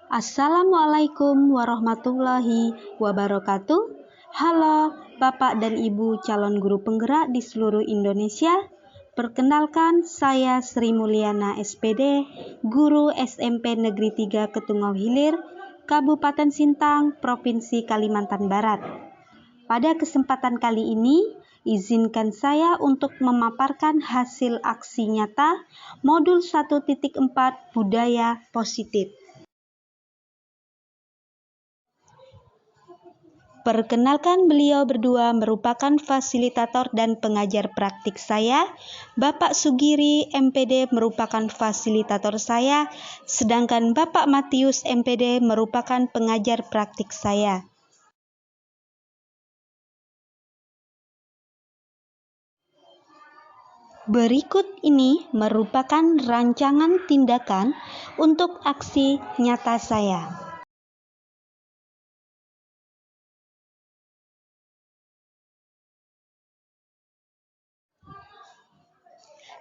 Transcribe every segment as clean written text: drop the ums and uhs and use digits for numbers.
Assalamualaikum warahmatullahi wabarakatuh. Halo Bapak dan Ibu calon guru penggerak di seluruh Indonesia. Perkenalkan, saya Sri Mulyana SPD, guru SMP Negeri 3 Ketungau Hilir, Kabupaten Sintang, Provinsi Kalimantan Barat. Pada kesempatan kali ini, izinkan saya untuk memaparkan hasil aksi nyata Modul 1.4 Budaya Positif. Perkenalkan, beliau berdua merupakan fasilitator dan pengajar praktik saya. Bapak Sugiri MPD merupakan fasilitator saya, sedangkan Bapak Matius MPD merupakan pengajar praktik saya. Berikut ini merupakan rancangan tindakan untuk aksi nyata saya.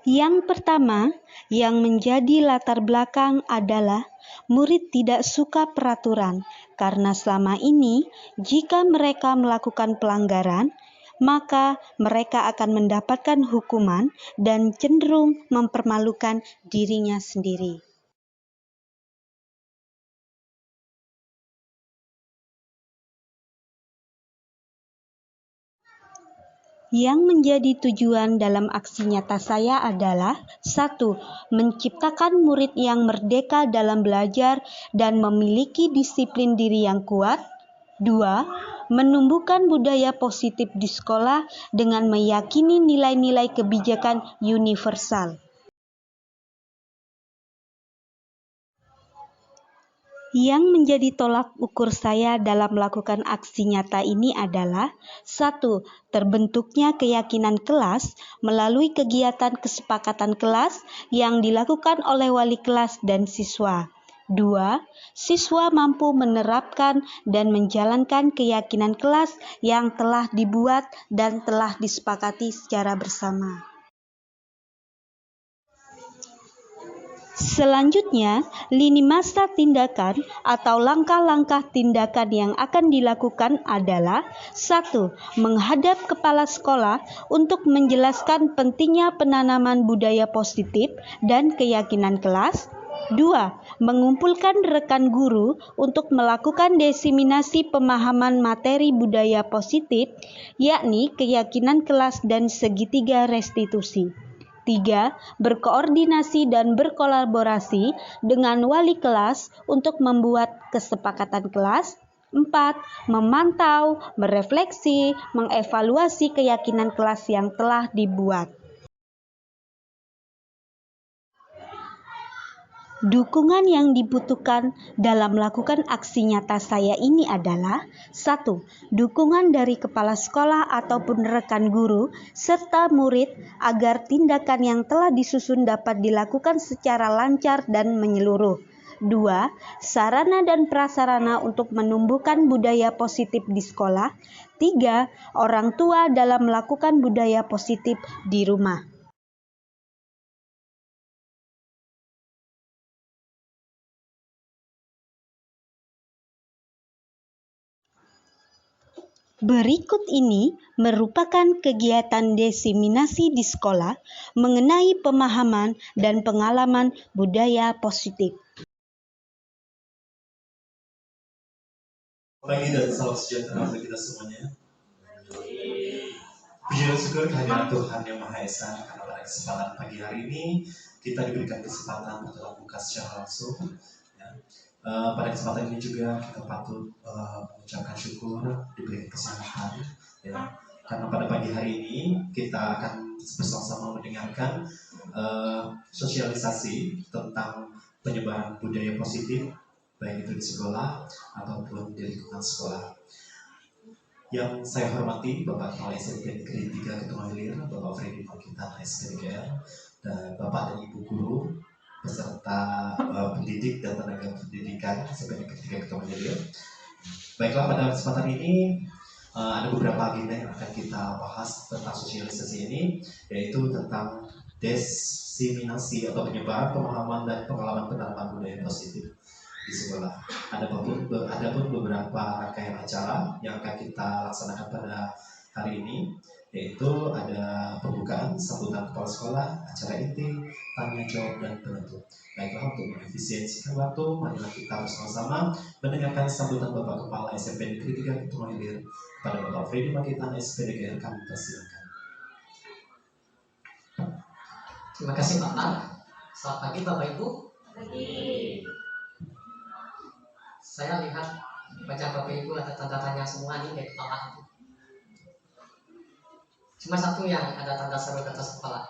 Yang pertama, yang menjadi latar belakang adalah murid tidak suka peraturan, karena selama ini jika mereka melakukan pelanggaran, maka mereka akan mendapatkan hukuman dan cenderung mempermalukan dirinya sendiri. Yang menjadi tujuan dalam aksi nyata saya adalah 1. Menciptakan murid yang merdeka dalam belajar dan memiliki disiplin diri yang kuat. 2. Menumbuhkan budaya positif di sekolah dengan meyakini nilai-nilai kebijakan universal. Yang menjadi tolak ukur saya dalam melakukan aksi nyata ini adalah 1. Terbentuknya keyakinan kelas melalui kegiatan kesepakatan kelas yang dilakukan oleh wali kelas dan siswa. 2. Siswa mampu menerapkan dan menjalankan keyakinan kelas yang telah dibuat dan telah disepakati secara bersama. Selanjutnya, lini masa tindakan atau langkah-langkah tindakan yang akan dilakukan adalah 1. Menghadap kepala sekolah untuk menjelaskan pentingnya penanaman budaya positif dan keyakinan kelas. 2. Mengumpulkan rekan guru untuk melakukan diseminasi pemahaman materi budaya positif, yakni keyakinan kelas dan segitiga restitusi. 3. Berkoordinasi dan berkolaborasi dengan wali kelas untuk membuat kesepakatan kelas. 4. Memantau, merefleksi, mengevaluasi keyakinan kelas yang telah dibuat. Dukungan yang dibutuhkan dalam melakukan aksi nyata saya ini adalah 1. Dukungan dari kepala sekolah ataupun rekan guru serta murid agar tindakan yang telah disusun dapat dilakukan secara lancar dan menyeluruh. 2. Sarana dan prasarana untuk menumbuhkan budaya positif di sekolah. 3. Orang tua dalam melakukan budaya positif di rumah. Berikut ini merupakan kegiatan diseminasi di sekolah mengenai pemahaman dan pengalaman budaya positif. Pagi dan salam sejahtera bagi kita semuanya. Puji dan syukur kehadirat Tuhan Yang Maha Esa, karena pada kesempatan pagi hari ini kita diberikan kesempatan untuk buka secara langsung. Ya. Pada kesempatan ini juga kita patut mengucapkan syukur diberikan kesehatan. Ya. Karena pada pagi hari ini kita akan bersama-sama mendengarkan sosialisasi tentang penyebaran budaya positif, baik itu di sekolah ataupun di lingkungan sekolah. Yang saya hormati Bapak Kepala SMP Negeri 3 Ketungau Hilir, Bapak Freddy Makintan SPDKR, dan Bapak dan Ibu Guru beserta pendidik dan tenaga pendidikan SMP Negeri 3 Ketungau Hilir. Baiklah, pada kesempatan ini ada beberapa agenda yang akan kita bahas tentang sosialisasi ini, yaitu tentang diseminasi atau penyebaran pemahaman dan pengalaman penanaman budaya positif. di sekolah. Adapun beberapa rangkaian acara yang akan kita laksanakan pada hari ini, yaitu ada pembukaan, sambutan kepala sekolah, acara inti, tanya jawab, dan penutup. Baiklah, untuk mengefisiensikan waktu, marilah kita bersama-sama mendengarkan sambutan Bapak Kepala SMP Negeri 3 Ketua Hilir pada Bapak Freddy Makitan SPDG. Kami persilakan. Terima kasih Bapak. Selamat pagi Bapak Ibu. Pagi. Saya lihat wajah Bapak Ibu ada tanda tanya semua nih dari kepala itu. Cuma satu yang ada tanda seru di atas kepala.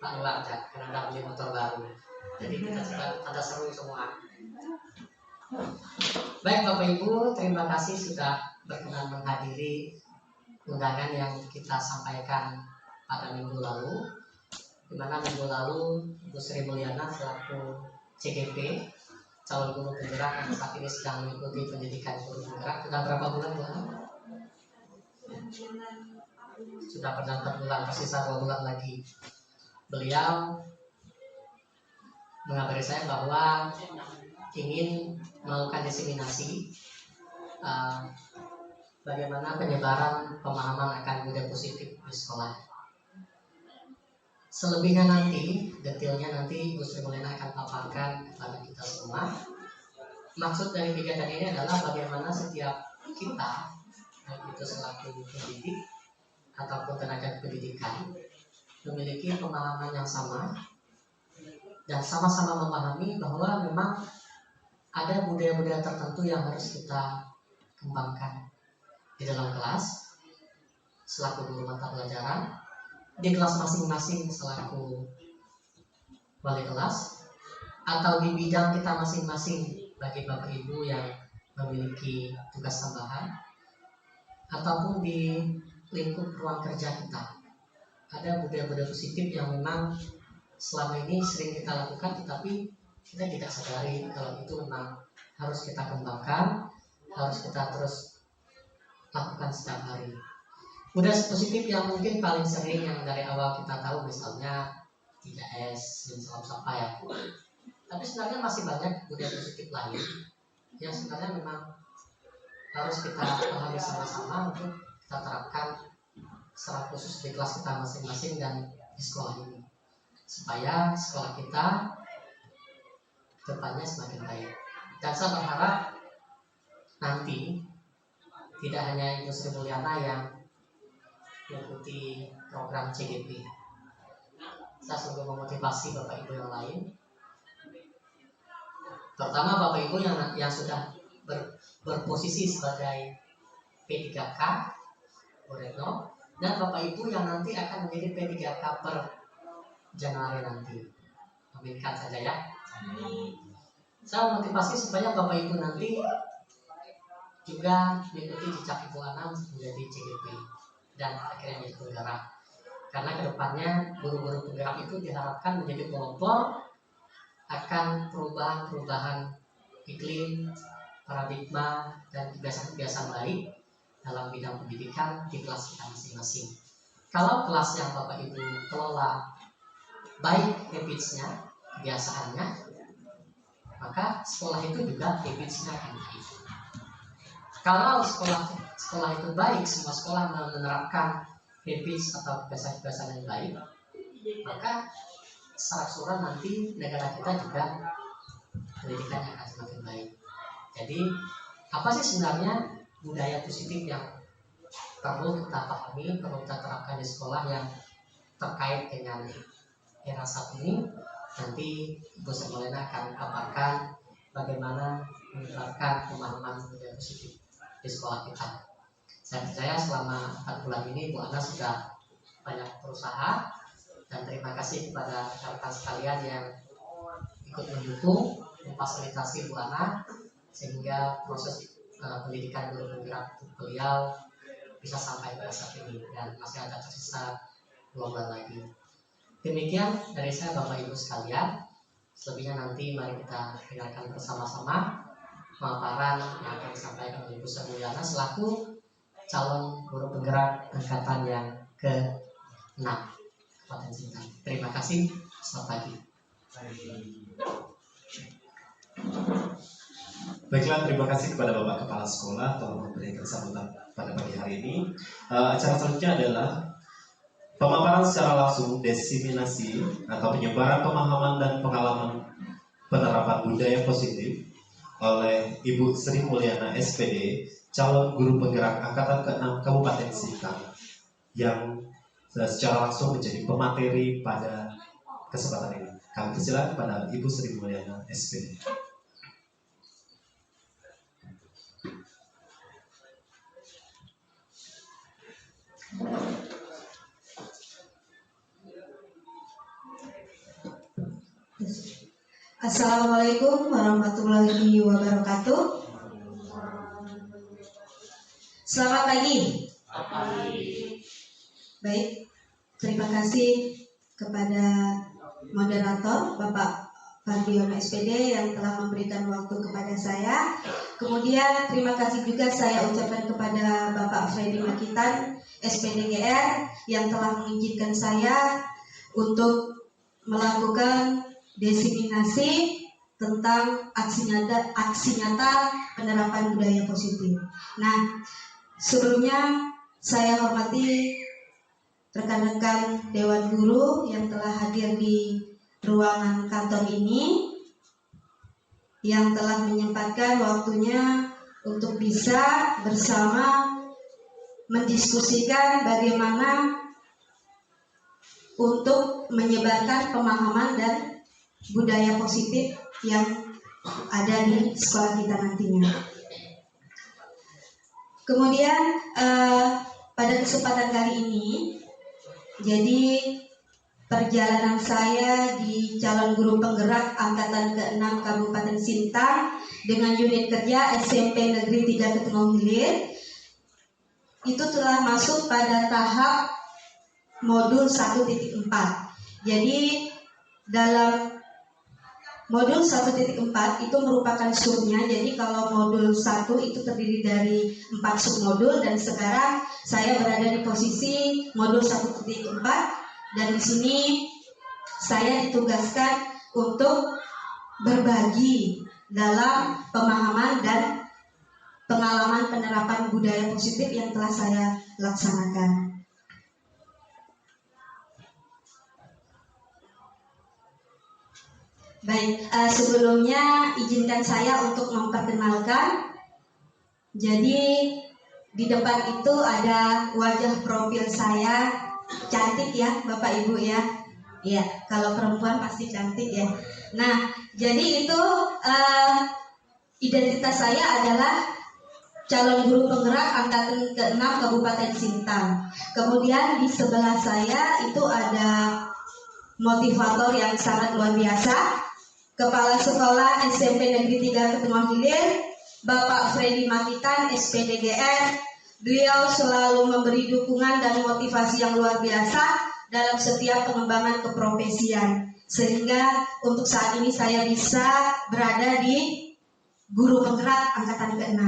Pak Iwan aja, karena ada beli motor baru. Jadi kita coba tanda seru semua. Baik Bapak Ibu, terima kasih sudah berkenan menghadiri undangan yang kita sampaikan pada minggu lalu. Di mana minggu lalu Ibu Sri Mulyana selaku CGP, calon guru penggerak yang saat ini sedang mengikuti pendidikan guru penggerak. Sudah berapa bulan Bu? Sudah pernah 4 bulan, tersisa 2 bulan lagi. Beliau mengabari saya bahwa ingin melakukan diseminasi bagaimana penyebaran pemahaman akan budaya positif di sekolah. Selebihnya nanti, detailnya nanti Ibu Sri Mulyana akan paparkan kepada kita semua. Maksud dari kegiatan ini adalah bagaimana setiap kita, baik itu selaku pendidik ataupun tenaga pendidikan, memiliki pemahaman yang sama dan sama-sama memahami bahwa memang ada budaya-budaya tertentu yang harus kita kembangkan di dalam kelas selaku guru mata pelajaran, di kelas masing-masing selaku wali kelas, atau di bidang kita masing-masing bagi Bapak Ibu yang memiliki tugas tambahan, ataupun di lingkup ruang kerja kita. Ada budaya-budaya positif yang memang selama ini sering kita lakukan, tetapi kita tidak sadari kalau itu memang harus kita kembangkan, harus kita terus lakukan setiap hari. Budaya positif yang mungkin paling sering yang dari awal kita tahu misalnya 3S, salam sapa ya. Tapi sebenarnya masih banyak budaya positif lain yang sebenarnya memang harus kita pahami sama-sama untuk kita terapkan secara khusus di kelas kita masing-masing dan di sekolah ini, supaya sekolah kita depannya semakin baik. Dan saya berharap nanti tidak hanya Ibu Sri Mulyana yang mengikuti program CGP. Saya sungguh memotivasi Bapak Ibu yang lain, terutama Bapak Ibu yang sudah berposisi sebagai P3K Bu Retno, dan Bapak Ibu yang nanti akan menjadi P3K per Januari nanti. Aminkan saja ya. Saya motivasi supaya Bapak Ibu nanti juga mengikuti jejak Ibu Ana menjadi CGP dan akhirnya menjadi penggerak. Karena kedepannya guru-guru penggerak itu diharapkan menjadi pelopor akan perubahan-perubahan iklim, paradigma, dan kebiasaan-kebiasaan baik dalam bidang pendidikan di kelas kita masing-masing. Kalau kelas yang Bapak Ibu kelola baik habits-nya, kebiasaannya, maka sekolah itu juga habits-nya akan baik. Kalau sekolah itu baik, semua sekolah menerapkan habits atau kebiasaan-kebiasaan yang baik, maka secara keseluruhan nanti negara kita juga pendidikannya akan semakin baik. Jadi apa sih sebenarnya budaya positif yang perlu kita pahami, perlu kita terapkan di sekolah yang terkait dengan era saat ini? Nanti Ibu Sri Mulyana akan paparkan bagaimana menerapkan pemahaman budaya positif di sekolah kita. Saya percaya selama 4 bulan ini Bu Ana sudah banyak berusaha, dan terima kasih kepada rekan-rekan sekalian yang ikut mendukung, memfasilitasi Bu Ana sehingga proses pendidikan guru penggerak beliau bisa sampai pada saat ini, dan masih ada tersisa 2 bulan lagi. Demikian dari saya Bapak Ibu sekalian. Selebihnya nanti mari kita dengarkan bersama-sama pemaparan yang akan disampaikan oleh Ibu Sri Mulyana selaku calon guru penggerak angkatan yang ke-6 Kabupaten Sintang. Terima kasih. Selamat pagi. Baiklah, terima kasih kepada Bapak Kepala Sekolah telah memberikan sambutan pada pagi hari ini. Acara selanjutnya adalah pemaparan secara langsung diseminasi atau penyebaran pemahaman dan pengalaman penerapan budaya positif oleh Ibu Sri Mulyana SPD, calon guru penggerak angkatan ke-6 Kabupaten Sintang, yang secara langsung menjadi pemateri pada kesempatan ini. Kami persilakan kepada Ibu Sri Mulyana SPD. Assalamualaikum warahmatullahi wabarakatuh. Selamat pagi. Baik, terima kasih kepada moderator Bapak Fardiono SPD yang telah memberikan waktu kepada saya. Kemudian terima kasih juga saya ucapkan kepada Bapak Freddy Makitan SPDGR yang telah mengizinkan saya untuk melakukan diseminasi tentang aksi nyata penerapan budaya positif. Nah, sebelumnya saya hormati rekan-rekan Dewan Guru yang telah hadir di ruangan kantor ini, yang telah menyempatkan waktunya untuk bisa bersama mendiskusikan bagaimana untuk menyebarkan pemahaman dan budaya positif yang ada di sekolah kita nantinya. Kemudian pada kesempatan kali ini, jadi perjalanan saya di calon guru penggerak angkatan ke-6 Kabupaten Sintang dengan unit kerja SMP Negeri 3 Ketengong Hilir itu telah masuk pada tahap modul 1.4. Jadi dalam modul 1.4 itu merupakan subnya. Jadi kalau modul 1 itu terdiri dari 4 submodul, dan sekarang saya berada di posisi modul 1.4, dan di sini saya ditugaskan untuk berbagi dalam pemahaman dan pengalaman penerapan budaya positif yang telah saya laksanakan. Baik, sebelumnya izinkan saya untuk memperkenalkan. Jadi di depan itu ada wajah profil saya, cantik ya Bapak Ibu ya. Iya, kalau perempuan pasti cantik ya. Nah, jadi itu identitas saya adalah calon guru penggerak angkatan ke-6 Kabupaten Sintang. Kemudian di sebelah saya itu ada motivator yang sangat luar biasa, Kepala Sekolah SMP Negeri 3 Ketengong Hilir, Bapak Freddy Makitan SPDGR. Beliau selalu memberi dukungan dan motivasi yang luar biasa dalam setiap pengembangan keprofesian, sehingga untuk saat ini saya bisa berada di guru penggerak angkatan ke-6.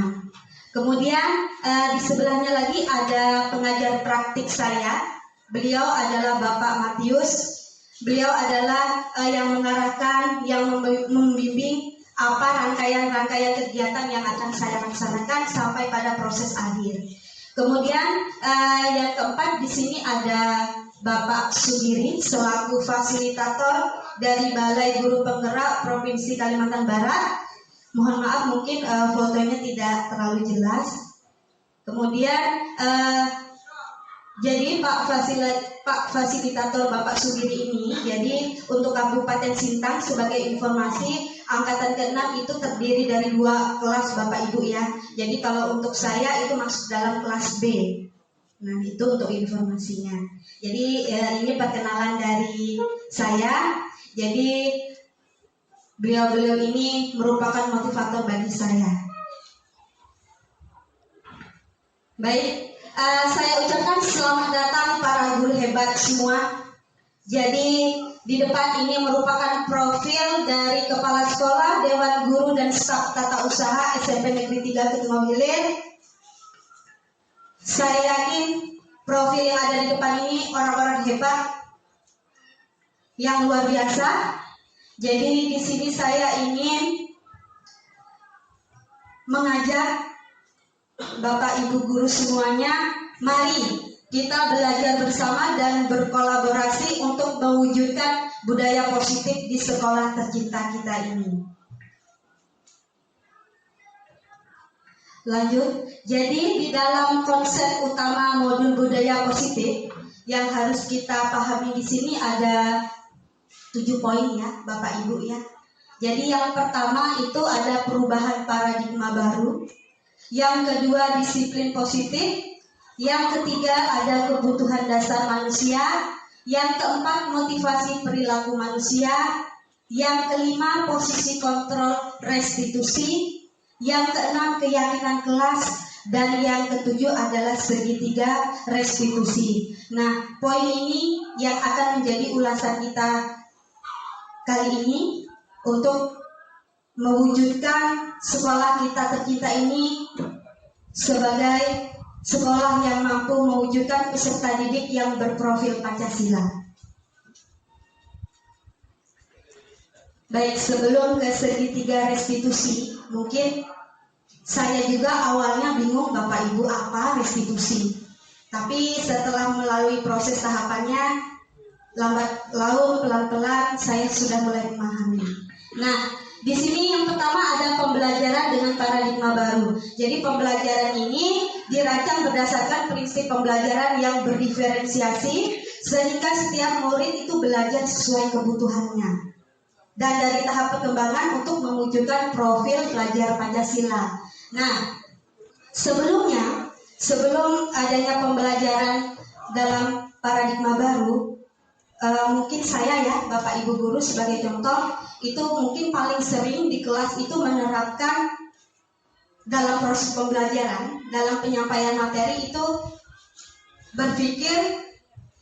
Kemudian di sebelahnya lagi ada pengajar praktik saya. Beliau adalah Bapak Matius. Beliau adalah yang mengarahkan, yang membimbing apa rangkaian-rangkaian kegiatan yang akan saya laksanakan sampai pada proses akhir. Kemudian yang keempat di sini ada Bapak Sugiri selaku fasilitator dari Balai Guru Penggerak Provinsi Kalimantan Barat. Mohon maaf mungkin fotonya tidak terlalu jelas. Kemudian jadi Pak Fasilitator Bapak Sugiri ini, jadi untuk Kabupaten Sintang sebagai informasi, angkatan ke-6 itu terdiri dari 2 kelas Bapak Ibu ya. Jadi kalau untuk saya itu masuk dalam kelas B. Nah itu untuk informasinya. Jadi ini perkenalan dari saya. Jadi beliau-beliau ini merupakan motivator bagi saya. Baik, saya ucapkan selamat datang para guru hebat semua. Jadi di depan ini merupakan profil dari Kepala Sekolah, Dewan Guru dan Staf Tata Usaha SMP Negeri 3 Ketengong Hilir. Saya yakin profil yang ada di depan ini orang-orang hebat yang luar biasa. Jadi di sini saya ingin mengajak Bapak Ibu guru semuanya, mari kita belajar bersama dan berkolaborasi untuk mewujudkan budaya positif di sekolah tercinta kita ini. Lanjut, jadi di dalam konsep utama modul budaya positif yang harus kita pahami di sini ada 7 poin ya, Bapak Ibu ya. Jadi yang pertama itu ada perubahan paradigma baru. Yang kedua disiplin positif. Yang ketiga ada kebutuhan dasar manusia. Yang keempat motivasi perilaku manusia. Yang kelima posisi kontrol restitusi. Yang keenam keyakinan kelas. Dan yang ketujuh adalah segitiga restitusi. Nah, poin ini yang akan menjadi ulasan kita kali ini untuk mewujudkan sekolah kita tercinta ini sebagai sekolah yang mampu mewujudkan peserta didik yang berprofil Pancasila. Baik, sebelum ke segitiga restitusi, mungkin saya juga awalnya bingung Bapak Ibu apa restitusi. Tapi setelah melalui proses tahapannya, lambat laun pelan-pelan saya sudah mulai memahami. Nah, di sini yang pertama ada pembelajaran dengan paradigma baru. Jadi pembelajaran ini dirancang berdasarkan prinsip pembelajaran yang berdiferensiasi sehingga setiap murid itu belajar sesuai kebutuhannya. Dan dari tahap perkembangan untuk mewujudkan profil pelajar Pancasila. Nah, sebelum adanya pembelajaran dalam paradigma baru, mungkin saya ya Bapak Ibu guru sebagai contoh itu mungkin paling sering di kelas itu menerapkan dalam proses pembelajaran, dalam penyampaian materi itu berpikir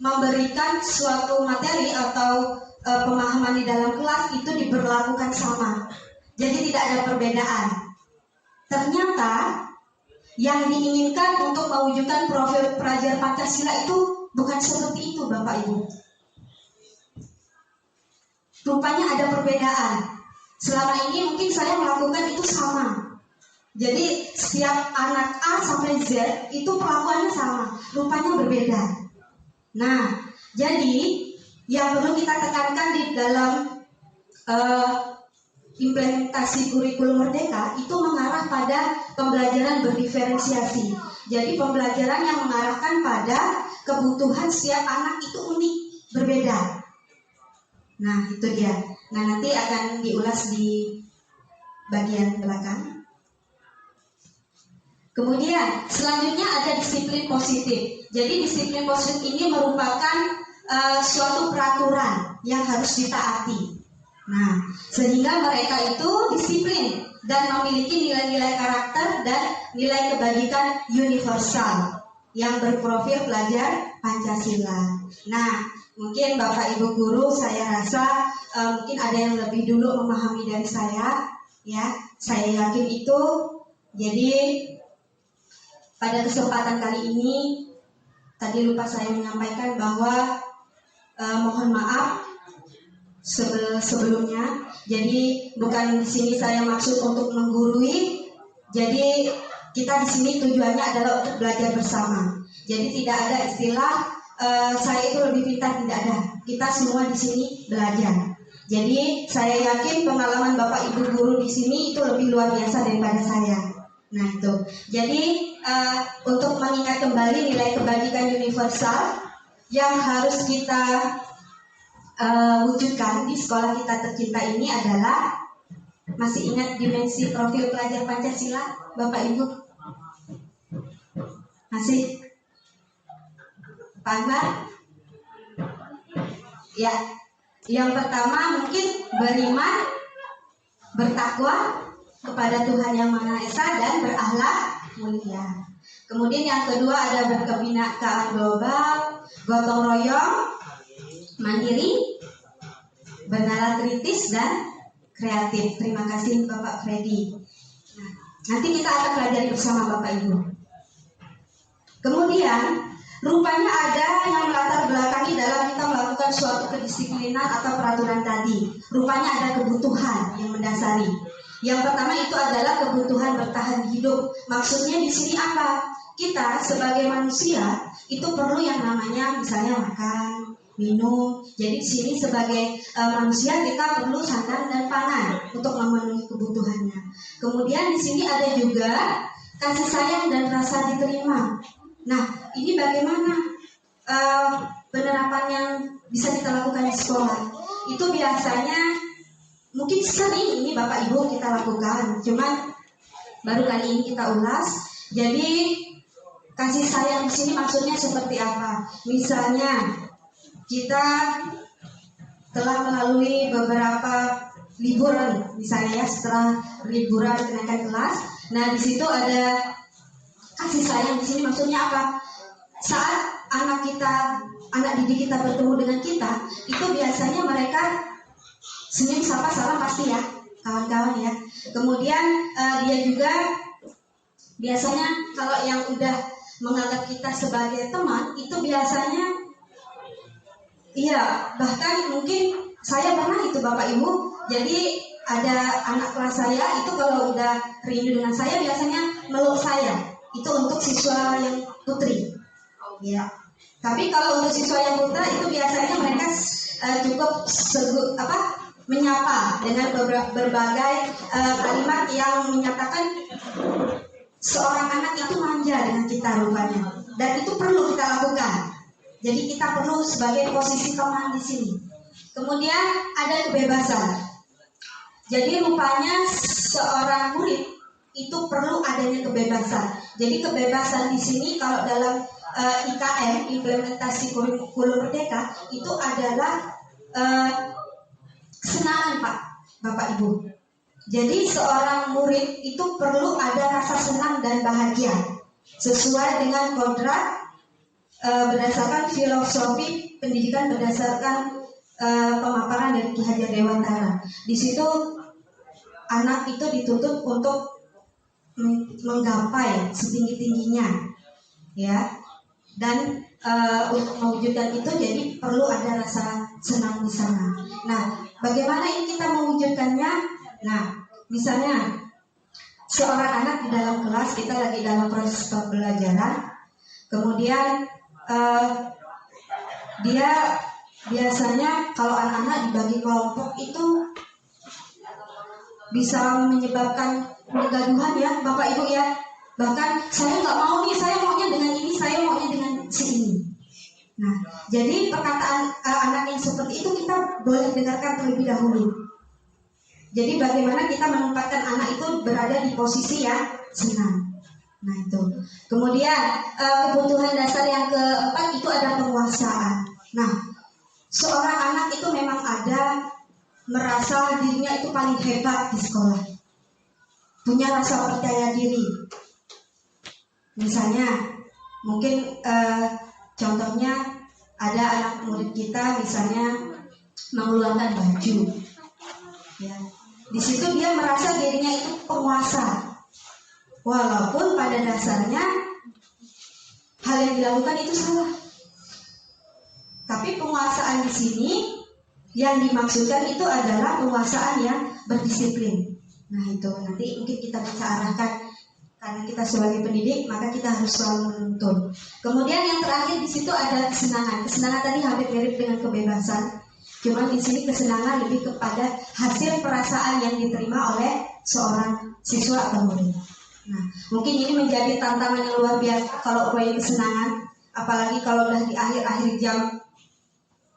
memberikan suatu materi atau pemahaman di dalam kelas itu diberlakukan sama. Jadi tidak ada perbedaan. Ternyata yang diinginkan untuk mewujudkan profil pelajar Pancasila itu bukan seperti itu Bapak Ibu. Rupanya ada perbedaan. Selama ini mungkin saya melakukan itu sama. Jadi setiap anak A sampai Z itu perlakuannya sama. Rupanya berbeda. Nah, jadi yang perlu kita tekankan di dalam implementasi kurikulum Merdeka itu mengarah pada pembelajaran berdiferensiasi. Jadi pembelajaran yang mengarahkan pada kebutuhan setiap anak itu unik, berbeda. Nah, itu dia. Nah, nanti akan diulas di bagian belakang. Kemudian, selanjutnya ada disiplin positif. Jadi, disiplin positif ini merupakan suatu peraturan yang harus ditaati. Nah, sehingga mereka itu disiplin dan memiliki nilai-nilai karakter dan nilai kebajikan universal yang berprofil pelajar Pancasila. Nah, mungkin Bapak Ibu guru saya rasa mungkin ada yang lebih dulu memahami dari saya, ya. Saya yakin itu. Jadi pada kesempatan kali ini tadi lupa saya menyampaikan bahwa mohon maaf sebelumnya. Jadi bukan di sini saya maksud untuk menggurui. Jadi kita di sini tujuannya adalah untuk belajar bersama. Jadi tidak ada istilah saya itu lebih pintar, tidak ada. Kita semua di sini belajar. Jadi saya yakin pengalaman Bapak Ibu guru di sini itu lebih luar biasa daripada saya. Nah itu. Jadi untuk mengingat kembali nilai kebajikan universal yang harus kita wujudkan di sekolah kita tercinta ini adalah, masih ingat dimensi profil pelajar Pancasila, Bapak Ibu? Masih? Pak Akbar? Ya, yang pertama mungkin beriman, bertakwa kepada Tuhan Yang Maha Esa dan berakhlak mulia. Kemudian yang kedua ada berkebinekaan global, gotong royong, mandiri, bernalar kritis dan kreatif. Terima kasih Bapak Freddy. Nah, nanti kita akan pelajari bersama Bapak Ibu. Kemudian rupanya ada yang melatar belakangi dalam kita melakukan suatu kedisiplinan atau peraturan tadi. Rupanya ada kebutuhan yang mendasari. Yang pertama itu adalah kebutuhan bertahan hidup. Maksudnya di sini apa? Kita sebagai manusia itu perlu yang namanya misalnya makan, minum. Jadi di sini sebagai manusia kita perlu sandang dan pangan untuk memenuhi kebutuhannya. Kemudian di sini ada juga kasih sayang dan rasa diterima. Nah, ini bagaimana penerapan yang bisa kita lakukan di sekolah? Itu biasanya mungkin sering ini Bapak Ibu kita lakukan, cuman baru kali ini kita ulas. Jadi kasih sayang di sini maksudnya seperti apa? Misalnya kita telah melalui beberapa liburan, misalnya ya, setelah liburan kenaikan kelas. Nah, di situ ada kasih sayang di sini maksudnya apa? Saat anak didik kita bertemu dengan kita, itu biasanya mereka senyum sapa salam pasti ya, kawan-kawan ya. Kemudian dia juga biasanya kalau yang udah menganggap kita sebagai teman, itu biasanya iya, bahkan mungkin saya pernah itu Bapak Ibu. Jadi ada anak kelas saya itu kalau udah rindu dengan saya biasanya meluk saya. Itu untuk siswa yang putri. Ya. Tapi kalau untuk siswa yang putra itu biasanya mereka cukup menyapa dengan berbagai kalimat yang menyatakan seorang anak itu manja dengan kita rupanya. Dan itu perlu kita lakukan. Jadi kita perlu sebagai posisi teman di sini. Kemudian ada kebebasan. Jadi rupanya seorang murid itu perlu adanya kebebasan. Jadi kebebasan di sini kalau dalam IKM, implementasi kurikulum merdeka, itu adalah kesenangan Pak, Bapak Ibu. Jadi seorang murid itu perlu ada rasa senang dan bahagia sesuai dengan kodrat berdasarkan filosofi pendidikan berdasarkan pemaparan dari Ki Hajar Dewantara. Di situ anak itu dituntut untuk menggapai setinggi-tingginya, ya. Dan untuk mewujudkan itu jadi perlu ada rasa senang di sana. Nah, bagaimana ini kita mewujudkannya? Nah, misalnya seorang anak di dalam kelas, kita lagi dalam proses pembelajaran, kemudian dia biasanya kalau anak-anak dibagi kelompok itu bisa menyebabkan kegaduhan ya Bapak Ibu ya. Bahkan saya nggak mau nih, saya maunya dengan ini, saya maunya dengan si ini. Nah, jadi perkataan anak yang seperti itu kita boleh dengarkan terlebih dahulu. Jadi bagaimana kita menempatkan anak itu berada di posisi yang senang. Nah itu. Kemudian kebutuhan dasar yang keempat itu ada penguasaan. Nah, seorang anak itu memang ada merasa dirinya itu paling hebat di sekolah, punya rasa percaya diri. Misalnya, mungkin contohnya ada anak murid kita misalnya mengeluarkan baju, ya. Di situ dia merasa dirinya itu penguasa, walaupun pada dasarnya hal yang dilakukan itu salah. Tapi penguasaan di sini yang dimaksudkan itu adalah penguasaan yang berdisiplin. Nah itu nanti mungkin kita bisa arahkan, karena kita sebagai pendidik maka kita harus selalu menuntun. Kemudian yang terakhir di situ ada kesenangan. Kesenangan tadi hampir mirip dengan kebebasan, cuma di sini kesenangan lebih kepada hasil perasaan yang diterima oleh seorang siswa atau murid. Nah mungkin ini menjadi tantangan yang luar biasa kalau upai kesenangan, apalagi kalau udah di akhir-akhir jam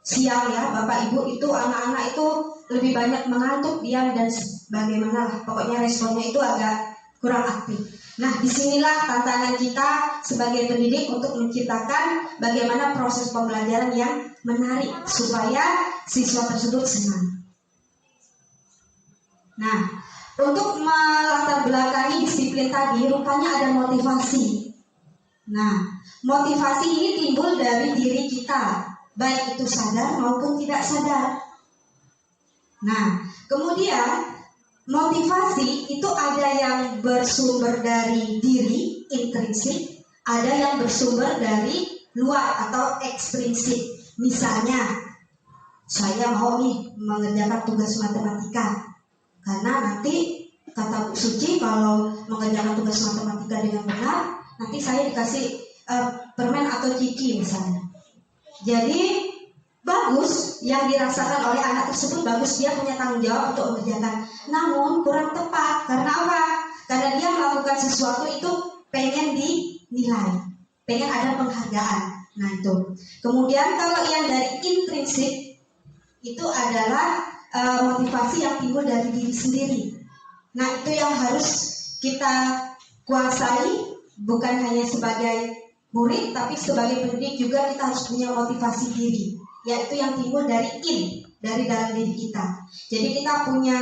siang ya Bapak Ibu, itu anak-anak itu lebih banyak mengantuk, diam dan bagaimana lah, pokoknya responnya itu agak kurang aktif. Nah disinilah tantangan kita sebagai pendidik untuk menciptakan bagaimana proses pembelajaran yang menarik supaya siswa tersebut senang. Nah untuk melatar belakangi disiplin tadi rupanya ada motivasi. Nah motivasi ini timbul dari diri kita, baik itu sadar maupun tidak sadar. Nah, kemudian motivasi itu ada yang bersumber dari diri, intrinsik, ada yang bersumber dari luar atau ekstrinsik. Misalnya, saya mau nih mengerjakan tugas matematika, karena nanti kata Bu Suci, kalau mengerjakan tugas matematika dengan benar, nanti saya dikasih permen atau ciki misalnya. Jadi bagus yang dirasakan oleh anak tersebut, bagus, dia punya tanggung jawab untuk mengerjakan. Namun kurang tepat. Karena apa? Karena dia melakukan sesuatu itu pengen dinilai, pengen ada penghargaan. Nah itu. Kemudian kalau yang dari intrinsik itu adalah motivasi yang timbul dari diri sendiri. Nah itu yang harus kita kuasai, bukan hanya sebagai murid, tapi sebagai pendidik juga kita harus punya motivasi diri, yaitu yang timbul dari dari dalam diri kita. Jadi kita punya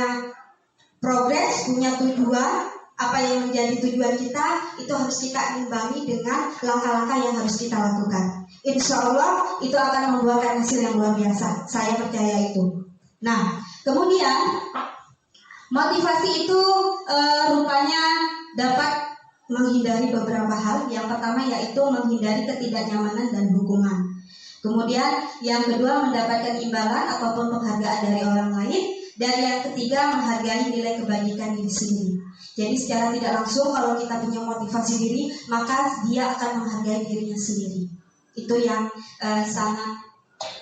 progres, punya tujuan, apa yang menjadi tujuan kita itu harus kita imbangi dengan langkah-langkah yang harus kita lakukan. Insya Allah itu akan membuahkan hasil yang luar biasa, saya percaya itu. Nah kemudian motivasi itu rupanya dapat menghindari beberapa hal. Yang pertama yaitu menghindari ketidaknyamanan dan hukuman. Kemudian yang kedua mendapatkan imbalan ataupun penghargaan dari orang lain. Dan yang ketiga menghargai nilai kebajikan diri sendiri. Jadi secara tidak langsung kalau kita punya motivasi diri, maka dia akan menghargai dirinya sendiri. Itu yang sangat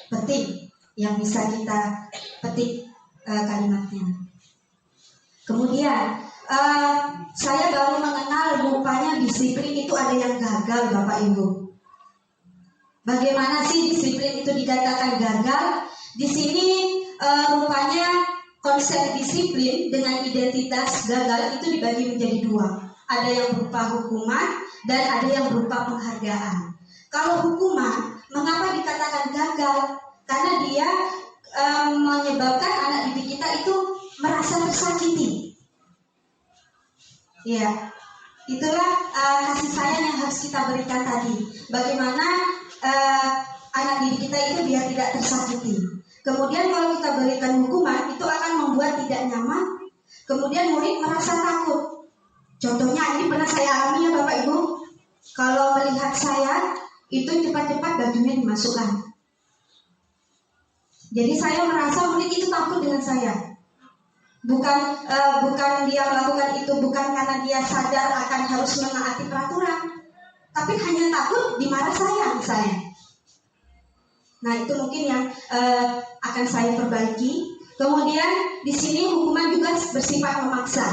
penting yang bisa kita petik kalimatnya. Kemudian saya baru mengenal rupanya disiplin itu ada yang gagal, Bapak Ibu. Bagaimana sih disiplin itu dikatakan gagal? Di sini rupanya konsep disiplin dengan identitas gagal itu dibagi menjadi dua. Ada yang berupa hukuman dan ada yang berupa penghargaan. Kalau hukuman, mengapa dikatakan gagal? Karena dia menyebabkan anak didik kita itu merasa tersakiti. Ya, itulah kasih sayang yang harus kita berikan tadi. Bagaimana anak didik kita itu biar tidak tersakiti. Kemudian kalau kita berikan hukuman, itu akan membuat tidak nyaman. Kemudian murid merasa takut. Contohnya ini pernah saya alami ya Bapak Ibu. Kalau melihat saya, itu cepat-cepat bajunya dimasukkan. Jadi saya merasa murid itu takut dengan saya. Bukan dia melakukan itu bukan karena dia sadar akan harus menaati peraturan, tapi hanya takut dimarah saya misalnya. Nah itu mungkin yang akan saya perbaiki. Kemudian di sini hukuman juga bersifat memaksa.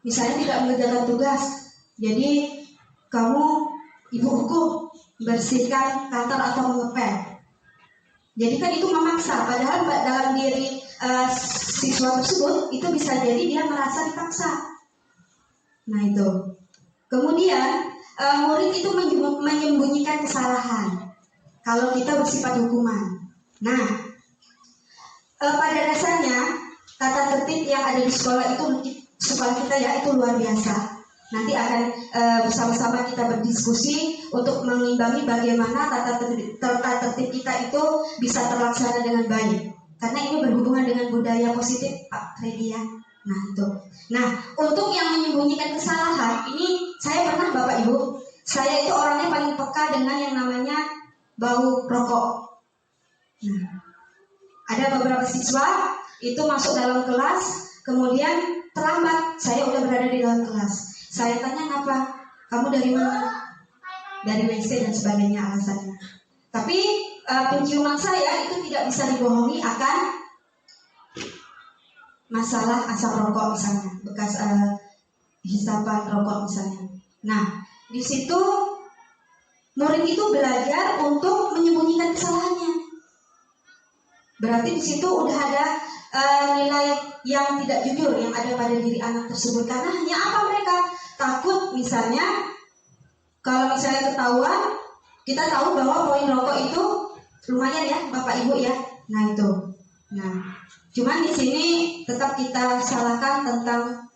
Misalnya tidak mengerjakan tugas, jadi kamu ibu hukum bersihkan kantor atau mengepel. Jadi kan itu memaksa. Padahal dalam diri siswa tersebut itu bisa jadi dia merasa dipaksa. Nah itu. Kemudian murid itu menyembunyikan kesalahan kalau kita bersifat hukuman. Nah, pada dasarnya tata tertib yang ada di sekolah kita ya itu luar biasa. Nanti akan bersama-sama kita berdiskusi untuk mengimbangi bagaimana tata tertib kita itu bisa terlaksana dengan baik. Karena ini berhubungan dengan budaya positif, Pak Freddy ya. Nah itu. Nah untuk yang menyembunyikan kesalahan ini saya pernah Bapak Ibu. Saya itu orangnya paling peka dengan yang namanya bau rokok. Nah, ada beberapa siswa itu masuk dalam kelas, kemudian terlambat. Saya udah berada di dalam kelas. Saya tanya apa? Kamu dari mana? Dari WC dan sebagainya alasannya. Tapi penciuman saya itu tidak bisa dibohongi akan masalah asap rokok misalnya, bekas hisapan rokok misalnya. Nah, di situ murid itu belajar untuk menyembunyikan kesalahannya. Berarti di situ udah ada nilai yang tidak jujur yang ada pada diri anak tersebut. Karena hanya apa mereka takut misalnya kalau misalnya ketahuan, kita tahu bahwa poin rokok itu lumayan ya Bapak Ibu ya. Nah itu. Nah, cuman di sini tetap kita salahkan tentang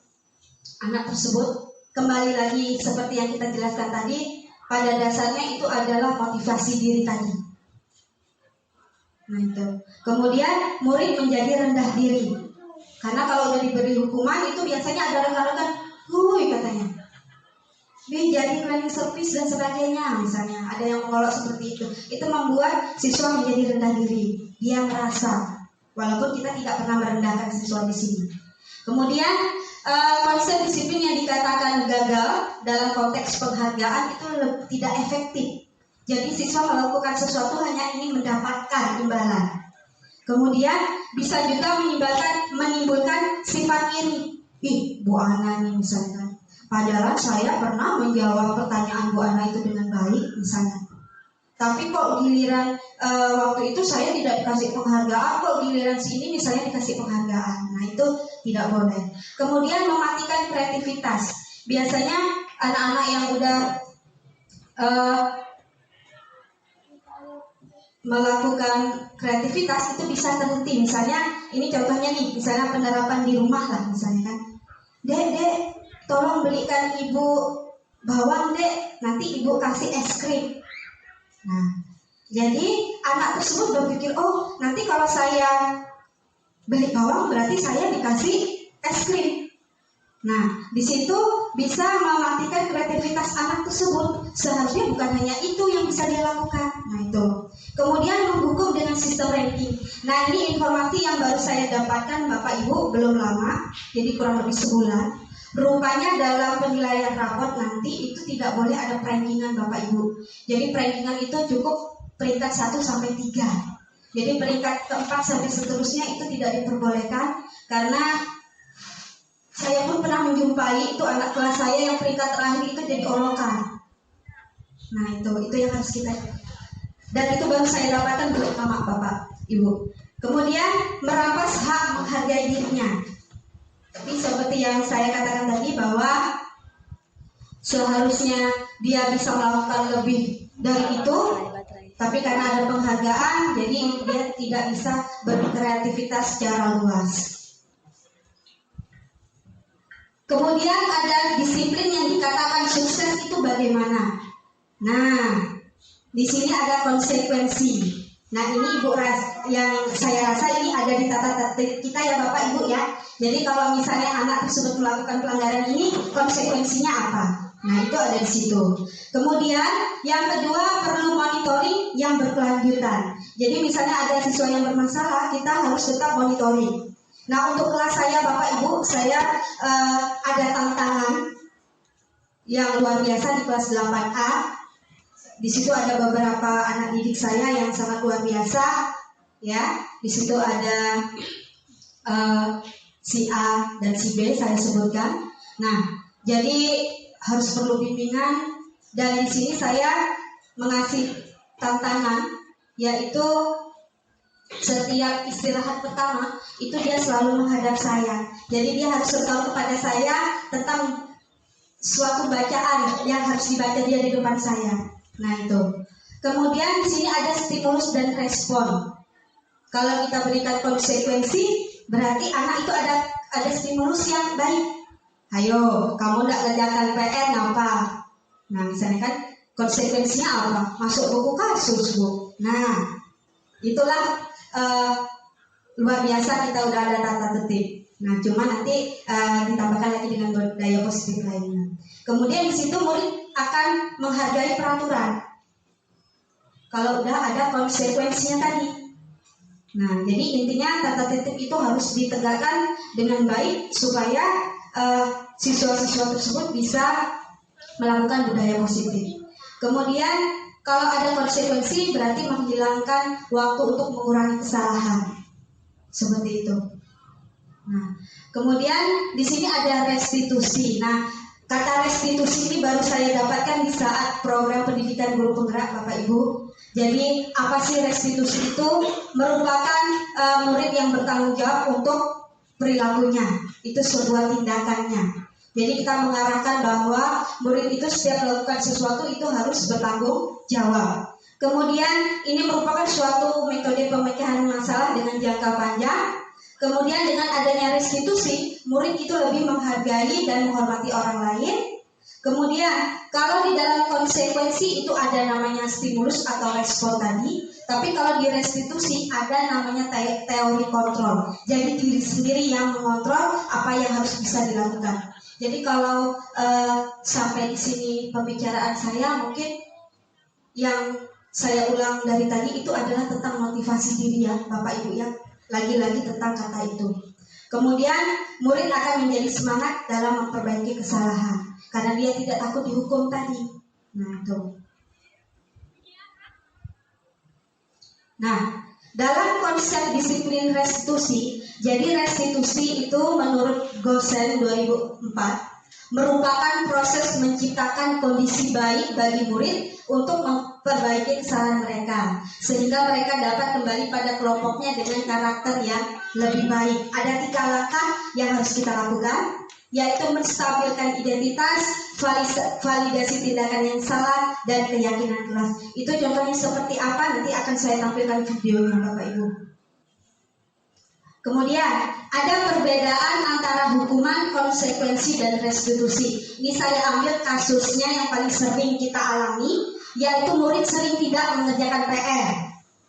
anak tersebut. Kembali lagi seperti yang kita jelaskan tadi, pada dasarnya itu adalah motivasi diri tadi. Nah itu. Kemudian murid menjadi rendah diri. Karena kalau udah diberi hukuman itu biasanya ada rekan-rekan, katanya, dia jadi cleaning service dan sebagainya misalnya. Ada yang mengolok seperti itu. Itu membuat siswa menjadi rendah diri. Dia merasa, walaupun kita tidak pernah merendahkan siswa di sini. Kemudian konsep disiplin yang dikatakan gagal dalam konteks penghargaan itu tidak efektif. Jadi siswa melakukan sesuatu hanya ingin mendapatkan imbalan. Kemudian bisa juga menimbulkan sifat iri. Ih, Bu Ana nih misalkan. Padahal saya pernah menjawab pertanyaan Bu Ana itu dengan baik misalnya. Tapi kok giliran waktu itu saya tidak dikasih penghargaan, kok giliran sini misalnya dikasih penghargaan. Nah itu tidak boleh. Kemudian mematikan kreativitas. Biasanya anak-anak yang udah melakukan kreativitas itu bisa terhenti. Misalnya ini contohnya nih, misalnya penerapan di rumah lah misalnya kan. Dek, tolong belikan ibu bawang dek, nanti ibu kasih es krim. Nah, jadi anak tersebut berpikir, oh nanti kalau saya beli bawang berarti saya dikasih es krim. Nah, di situ bisa mematikan kreativitas anak tersebut. Seharusnya bukan hanya itu yang bisa dia lakukan. Nah itu. Kemudian menghukum dengan sistem ranking. Nah ini informasi yang baru saya dapatkan Bapak Ibu belum lama, jadi kurang lebih sebulan. Rupanya dalam penilaian raport nanti itu tidak boleh ada rankingan Bapak Ibu. Jadi rankingan itu cukup peringkat 1 sampai 3. Jadi peringkat keempat sampai seterusnya itu tidak diperbolehkan karena saya pun pernah menjumpai itu anak kelas saya yang peringkat terakhir itu jadi olokan. Nah itu yang harus kita. Dan itu baru saya dapatkan belum lama Bapak Ibu. Kemudian merampas hak menghargai dirinya. Tapi seperti yang saya katakan tadi bahwa seharusnya dia bisa melakukan lebih dari itu. Tapi karena ada penghargaan, jadi dia tidak bisa berkreativitas secara luas. Kemudian ada disiplin yang dikatakan sukses itu bagaimana? Nah, di sini ada konsekuensi. Nah, ini Ibu yang saya rasa ini ada di tata tertib kita ya Bapak Ibu ya. Jadi kalau misalnya anak tersebut melakukan pelanggaran ini, konsekuensinya apa? Nah, itu ada di situ. Kemudian yang kedua perlu monitoring yang berkelanjutan. Jadi misalnya ada siswa yang bermasalah, kita harus tetap monitoring. Nah untuk kelas saya Bapak Ibu, saya ada tantangan yang luar biasa di kelas 8A. Di situ ada beberapa anak didik saya yang sangat luar biasa, ya. Di situ ada si A dan si B saya sebutkan. Nah jadi harus perlu bimbingan dan di sini saya mengasih tantangan yaitu setiap istirahat pertama itu dia selalu menghadap saya. Jadi dia harus beritahu kepada saya tentang suatu bacaan yang harus dibaca dia di depan saya. Nah itu. Kemudian di sini ada stimulus dan respon. Kalau kita berikan konsekuensi, berarti anak itu ada stimulus yang baik. Ayo, kamu tidak kerjakan PR ngapa? Nah misalnya kan konsekuensinya apa? Masuk buku kasus Bu. Nah itulah luar biasa kita udah ada tata tertib. Nah, cuma nanti ditambahkan lagi dengan daya positif lainnya. Kemudian di situ murid akan menghargai peraturan. Kalau udah ada konsekuensinya tadi. Nah, jadi intinya tata tertib itu harus ditegakkan dengan baik supaya siswa-siswa tersebut bisa melakukan budaya positif. Kemudian kalau ada konsekuensi berarti menghilangkan waktu untuk mengurangi kesalahan. Seperti itu. Nah, kemudian di sini ada restitusi. Nah, kata restitusi ini baru saya dapatkan di saat program pendidikan guru penggerak Bapak Ibu. Jadi, apa sih restitusi itu? Merupakan murid yang bertanggung jawab untuk perilakunya. Itu sebuah tindakannya. Jadi kita mengarahkan bahwa murid itu setiap melakukan sesuatu itu harus bertanggung jawab. Kemudian ini merupakan suatu metode pemecahan masalah dengan jangka panjang. Kemudian dengan adanya restitusi, murid itu lebih menghargai dan menghormati orang lain. Kemudian kalau di dalam konsekuensi itu ada namanya stimulus atau respon tadi, tapi kalau di restitusi ada namanya teori kontrol. Jadi diri sendiri yang mengontrol apa yang harus bisa dilakukan. Jadi kalau sampai di sini pembicaraan saya mungkin yang saya ulang dari tadi itu adalah tentang motivasi diri ya Bapak Ibu ya. Lagi-lagi tentang kata itu. Kemudian murid akan menjadi semangat dalam memperbaiki kesalahan karena dia tidak takut dihukum tadi. Nah itu. Nah, dalam konsep disiplin restitusi, jadi restitusi itu menurut Gosen 2004 merupakan proses menciptakan kondisi baik bagi murid untuk memperbaiki kesalahan mereka sehingga mereka dapat kembali pada kelompoknya dengan karakter yang lebih baik. Ada 3 langkah yang harus kita lakukan, yaitu menstabilkan identitas, validasi tindakan yang salah, dan keyakinan kelas. Itu contohnya seperti apa, nanti akan saya tampilkan videonya Bapak Ibu. Kemudian ada perbedaan antara hukuman, konsekuensi, dan restitusi. Ini saya ambil kasusnya yang paling sering kita alami, yaitu murid sering tidak mengerjakan PR.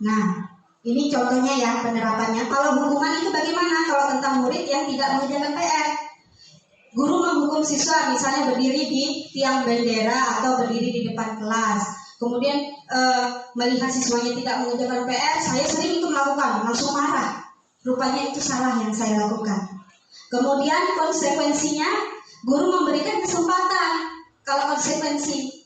Nah, ini contohnya ya penerapannya. Kalau hukuman itu bagaimana kalau tentang murid yang tidak mengerjakan PR? Guru menghukum siswa misalnya berdiri di tiang bendera atau berdiri di depan kelas. Kemudian melihat siswanya tidak mengerjakan PR, saya sering itu melakukan, langsung marah. Rupanya itu salah yang saya lakukan. Kemudian konsekuensinya, guru memberikan kesempatan. Kalau konsekuensi,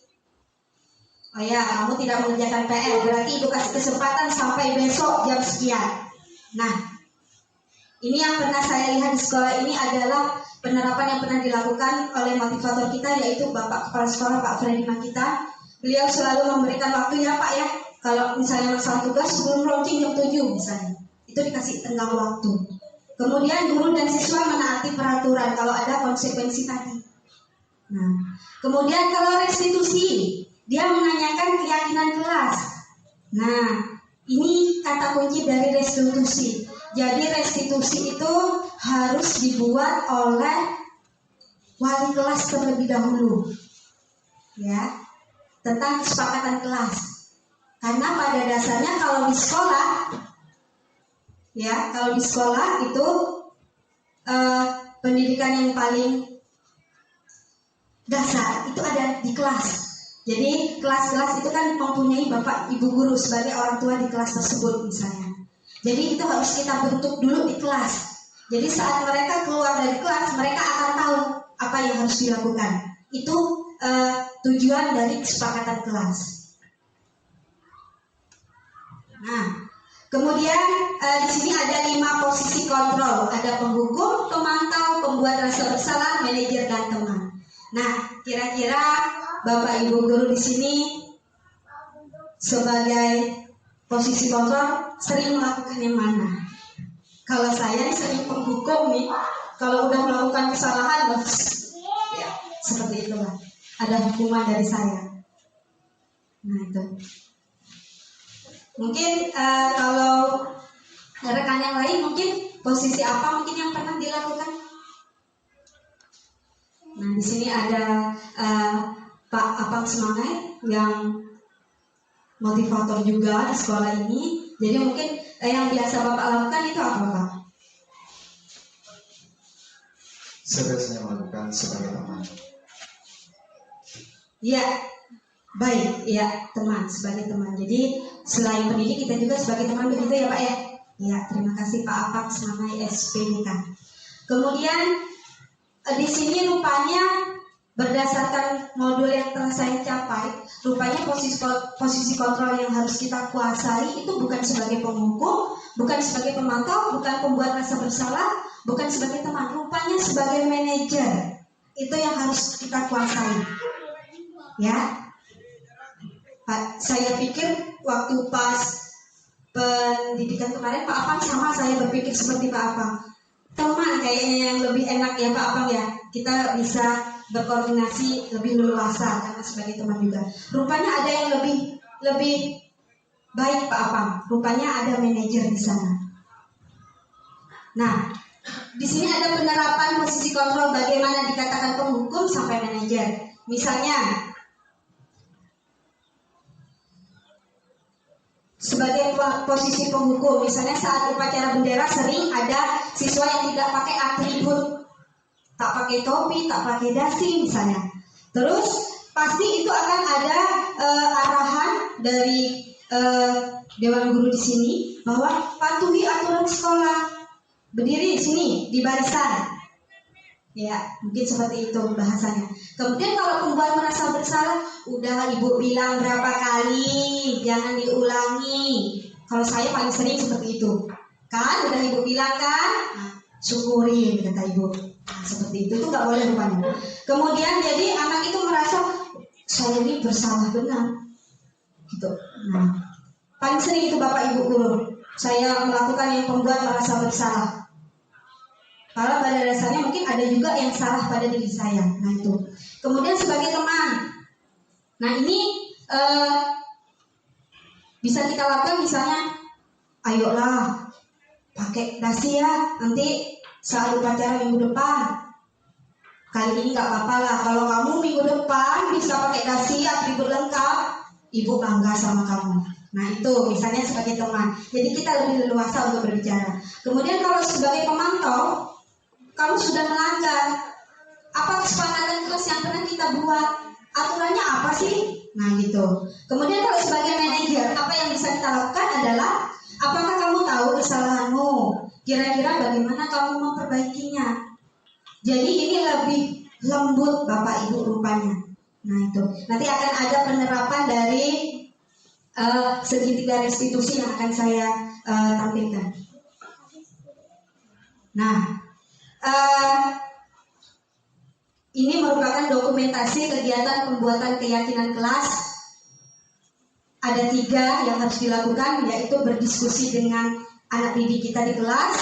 oh ya, kamu tidak mengerjakan PR, berarti ibu kasih kesempatan sampai besok jam sekian. Nah, ini yang pernah saya lihat di sekolah ini adalah penerapan yang pernah dilakukan oleh motivator kita, yaitu Bapak Kepala Sekolah Pak Freddy Makita. Beliau selalu memberikan waktu ya Pak ya. Kalau misalnya masalah tugas sebelum launching jam 7 misalnya, itu dikasih tenggang waktu. Kemudian guru dan siswa menaati peraturan kalau ada konsekuensi tadi. Nah, kemudian kalau restitusi, dia menanyakan keyakinan kelas. Nah, ini kata kunci dari restitusi. Jadi restitusi itu harus dibuat oleh wali kelas terlebih dahulu, ya, tentang kesepakatan kelas. Karena pada dasarnya kalau di sekolah, ya, kalau di sekolah itu pendidikan yang paling dasar itu ada di kelas. Jadi kelas-kelas itu kan mempunyai bapak ibu guru sebagai orang tua di kelas tersebut misalnya. Jadi itu harus kita bentuk dulu di kelas. Jadi saat mereka keluar dari kelas, mereka akan tahu apa yang harus dilakukan. Itu tujuan dari kesepakatan kelas. Nah, kemudian di sini ada 5 posisi kontrol. Ada penghukum, pemantau, pembuat rasa bersalah, manajer, dan teman. Nah, kira-kira Bapak Ibu guru di sini sebagai posisi kontrol sering melakukan yang mana? Kalau saya sering penghukum nih, kalau udah melakukan kesalahan, ya seperti itu lah. Ada hukuman dari saya. Nah itu. Mungkin kalau rekan yang lain mungkin posisi apa mungkin yang pernah dilakukan? Nah di sini ada Pak Apang Semangat yang motivator juga di sekolah ini. Jadi mungkin yang biasa Bapak lakukan itu apa Pak? Saya biasanya melakukan sebagai teman. Ya, baik, ya teman, sebagai teman. Jadi selain pendidik kita juga sebagai teman begitu ya Pak ya? Ya, terima kasih Pak Apang Semangat SPDK. Kemudian di sini rupanya berdasarkan modul yang telah saya capai, rupanya posisi kontrol yang harus kita kuasai itu bukan sebagai penghukum, bukan sebagai pemantau, bukan pembuat rasa bersalah, bukan sebagai teman, rupanya sebagai manajer. Itu yang harus kita kuasai. Ya, Pak, saya pikir waktu pas pendidikan kemarin Pak Apang sama saya berpikir seperti Pak Apang. Teman kayaknya yang lebih enak ya Pak Apang ya. Kita bisa berkoordinasi lebih leluasa karena sebagai teman juga. Rupanya ada yang lebih baik Pak Apang. Rupanya ada manajer di sana. Nah, di sini ada penerapan posisi kontrol bagaimana dikatakan penghukum sampai manajer. Misalnya sebagai posisi penghukum, misalnya saat upacara bendera sering ada siswa yang tidak pakai atribut, tak pakai topi, tak pakai dasi misalnya. Terus pasti itu akan ada arahan dari Dewan Guru di sini bahwa patuhi aturan sekolah. berdiri di sini di barisan. Ya, mungkin seperti itu bahasanya. Kemudian kalau pembuat merasa bersalah, udah ibu bilang berapa kali, jangan diulangi. Kalau saya paling sering seperti itu. Kan, udah ibu bilang kan? Nah, syukurin kata ibu. Nah, seperti itu nggak boleh rupanya. Kemudian jadi anak itu merasa saya ini bersalah benar. Gitu. Nah, paling sering itu Bapak Ibu guru. Saya melakukan yang pembuat merasa bersalah. Kalau pada dasarnya mungkin ada juga yang salah pada diri saya. Nah itu. Kemudian sebagai teman. Nah ini bisa kita lakukan misalnya, ayolah pakai dasi ya nanti saat upacara minggu depan. Kali ini nggak apa-apa lah. Kalau kamu minggu depan bisa pakai dasi atribut lengkap, ibu bangga sama kamu. Nah itu misalnya sebagai teman. Jadi kita lebih leluasa untuk berbicara. Kemudian kalau sebagai pemantau, kamu sudah melanggar apa kesepakatan kelas yang pernah kita buat, aturannya apa sih? Nah gitu. Kemudian kalau sebagai manajer, apa yang bisa kita lakukan adalah, apakah kamu tahu kesalahanmu? Kira-kira bagaimana kamu memperbaikinya? Jadi ini lebih lembut Bapak Ibu rupanya. Nah itu. Nanti akan ada penerapan dari segitiga restitusi yang akan saya tampilkan. Nah. Ini merupakan dokumentasi kegiatan pembuatan keyakinan kelas. Ada 3 yang harus dilakukan, yaitu berdiskusi dengan anak didik kita di kelas,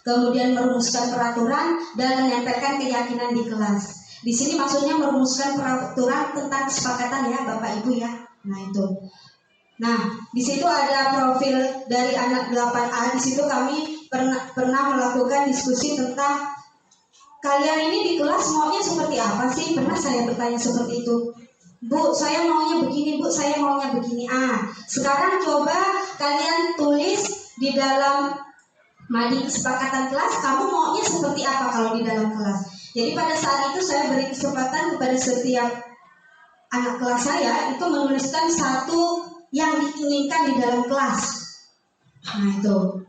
kemudian merumuskan peraturan dan menempelkan keyakinan di kelas. Di sini maksudnya merumuskan peraturan tentang kesepakatan ya Bapak Ibu ya. Nah itu. Nah di situ ada profil dari anak 8A. Di situ kami pernah melakukan diskusi tentang kalian ini di kelas maunya seperti apa sih? Pernah saya bertanya seperti itu. Bu, saya maunya begini, Bu, saya maunya begini. Sekarang coba kalian tulis di dalam madi kesepakatan kelas, kamu maunya seperti apa kalau di dalam kelas. Jadi pada saat itu saya beri kesempatan kepada setiap anak kelas saya itu menuliskan satu yang diinginkan di dalam kelas. Nah itu.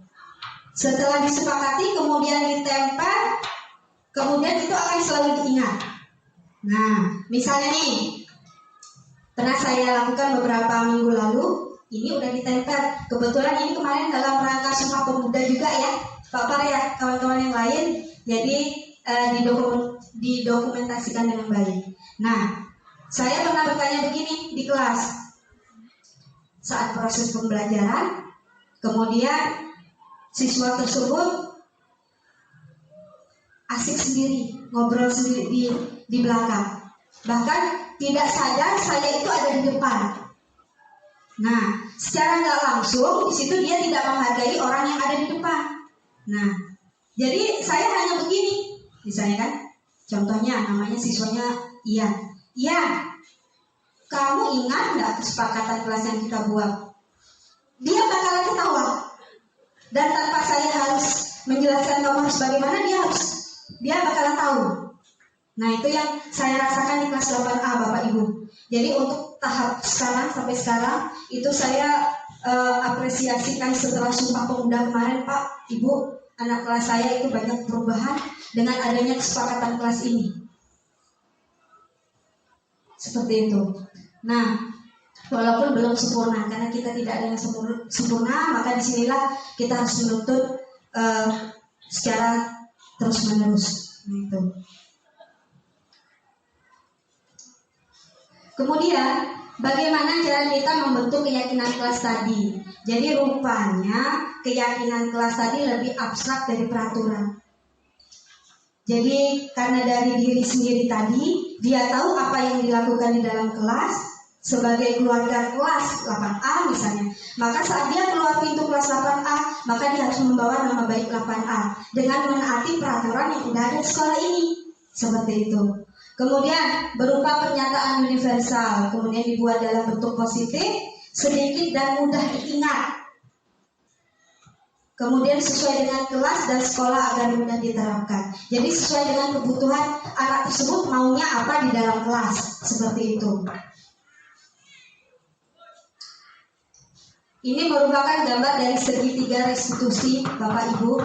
Setelah disepakati kemudian ditempel, kemudian itu akan selalu diingat. Nah, misalnya nih, pernah saya lakukan beberapa minggu lalu, ini udah ditempel. Kebetulan ini kemarin dalam rangka Sumpah Pemuda juga ya, Pak Par ya, kawan-kawan yang lain. Jadi didokumentasikan dengan baik. Nah, saya pernah bertanya begini di kelas saat proses pembelajaran, kemudian siswa tersebut asik sendiri, ngobrol sendiri di belakang. Bahkan tidak sadar saya itu ada di depan. Nah, secara nggak langsung di situ dia tidak menghargai orang yang ada di depan. Nah, jadi saya hanya begini, misalnya kan, contohnya namanya siswanya Ian. Ian, kamu ingat nggak kesepakatan kelas yang kita buat? Dia bakalan ketawa. Dan tanpa saya harus menjelaskan kamu harus bagaimana, dia bakalan tahu. Nah itu yang saya rasakan di kelas 8A Bapak Ibu. Jadi untuk tahap sekarang sampai sekarang itu saya apresiasikan setelah Sumpah Pemuda kemarin Pak Ibu, anak kelas saya itu banyak perubahan dengan adanya kesepakatan kelas ini. Seperti itu. Nah walaupun belum sempurna, karena kita tidak ada yang sempurna, maka disinilah kita harus menuntut secara terus-menerus. Nah, itu. Kemudian, bagaimana cara kita membentuk keyakinan kelas tadi? Jadi rupanya keyakinan kelas tadi lebih abstrak dari peraturan. Jadi karena dari diri sendiri tadi, dia tahu apa yang dilakukan di dalam kelas. Sebagai keluarga kelas 8A misalnya, maka saat dia keluar pintu kelas 8A, maka dia harus membawa nama baik 8A dengan menaati peraturan yang sudah ada di sekolah ini. Seperti itu. Kemudian berupa pernyataan universal, kemudian dibuat dalam bentuk positif, sedikit dan mudah diingat. Kemudian sesuai dengan kelas dan sekolah agar mudah diterapkan. Jadi sesuai dengan kebutuhan anak tersebut maunya apa di dalam kelas. Seperti itu. Ini merupakan gambar dari segitiga restitusi Bapak Ibu.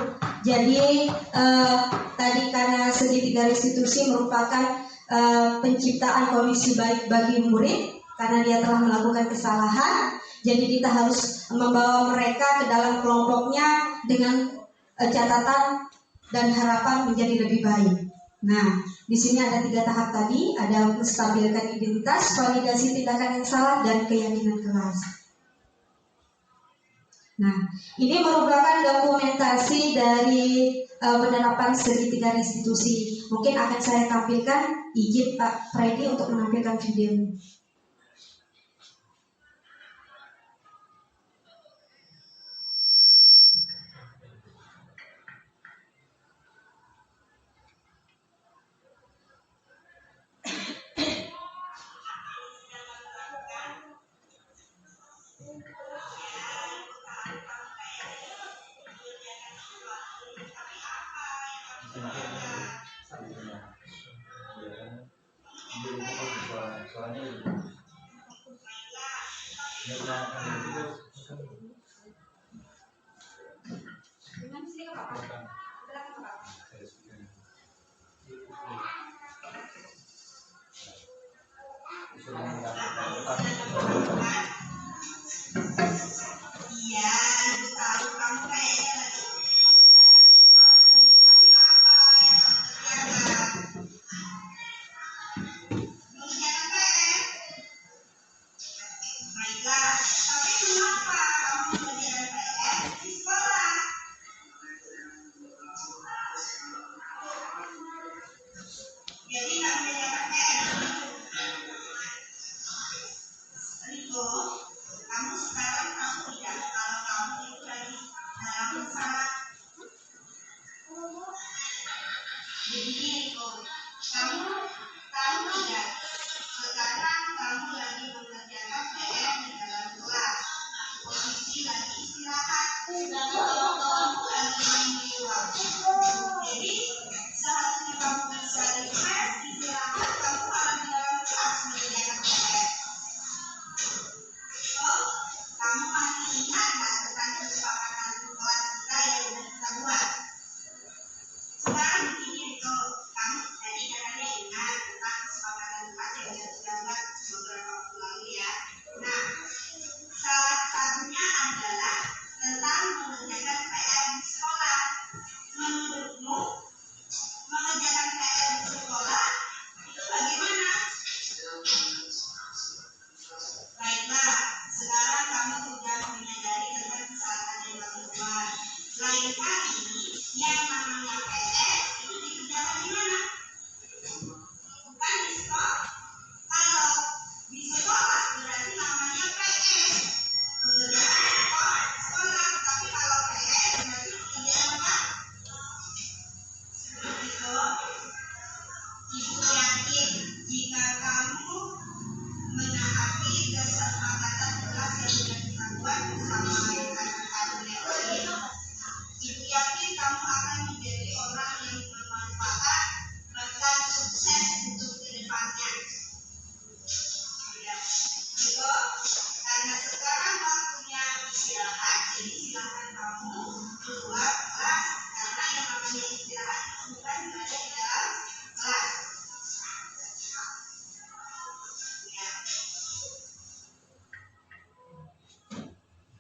Jadi tadi karena segitiga restitusi merupakan penciptaan kondisi baik bagi murid karena dia telah melakukan kesalahan. Jadi kita harus membawa mereka ke dalam kelompoknya dengan catatan dan harapan menjadi lebih baik. Nah, di sini ada 3 tahap tadi, ada menstabilkan identitas, validasi tindakan yang salah, dan keyakinan kelas. Nah, ini merupakan dokumentasi dari penerapan segitiga restitusi. Mungkin akan saya tampilkan, izin Pak Freddy untuk menampilkan videonya.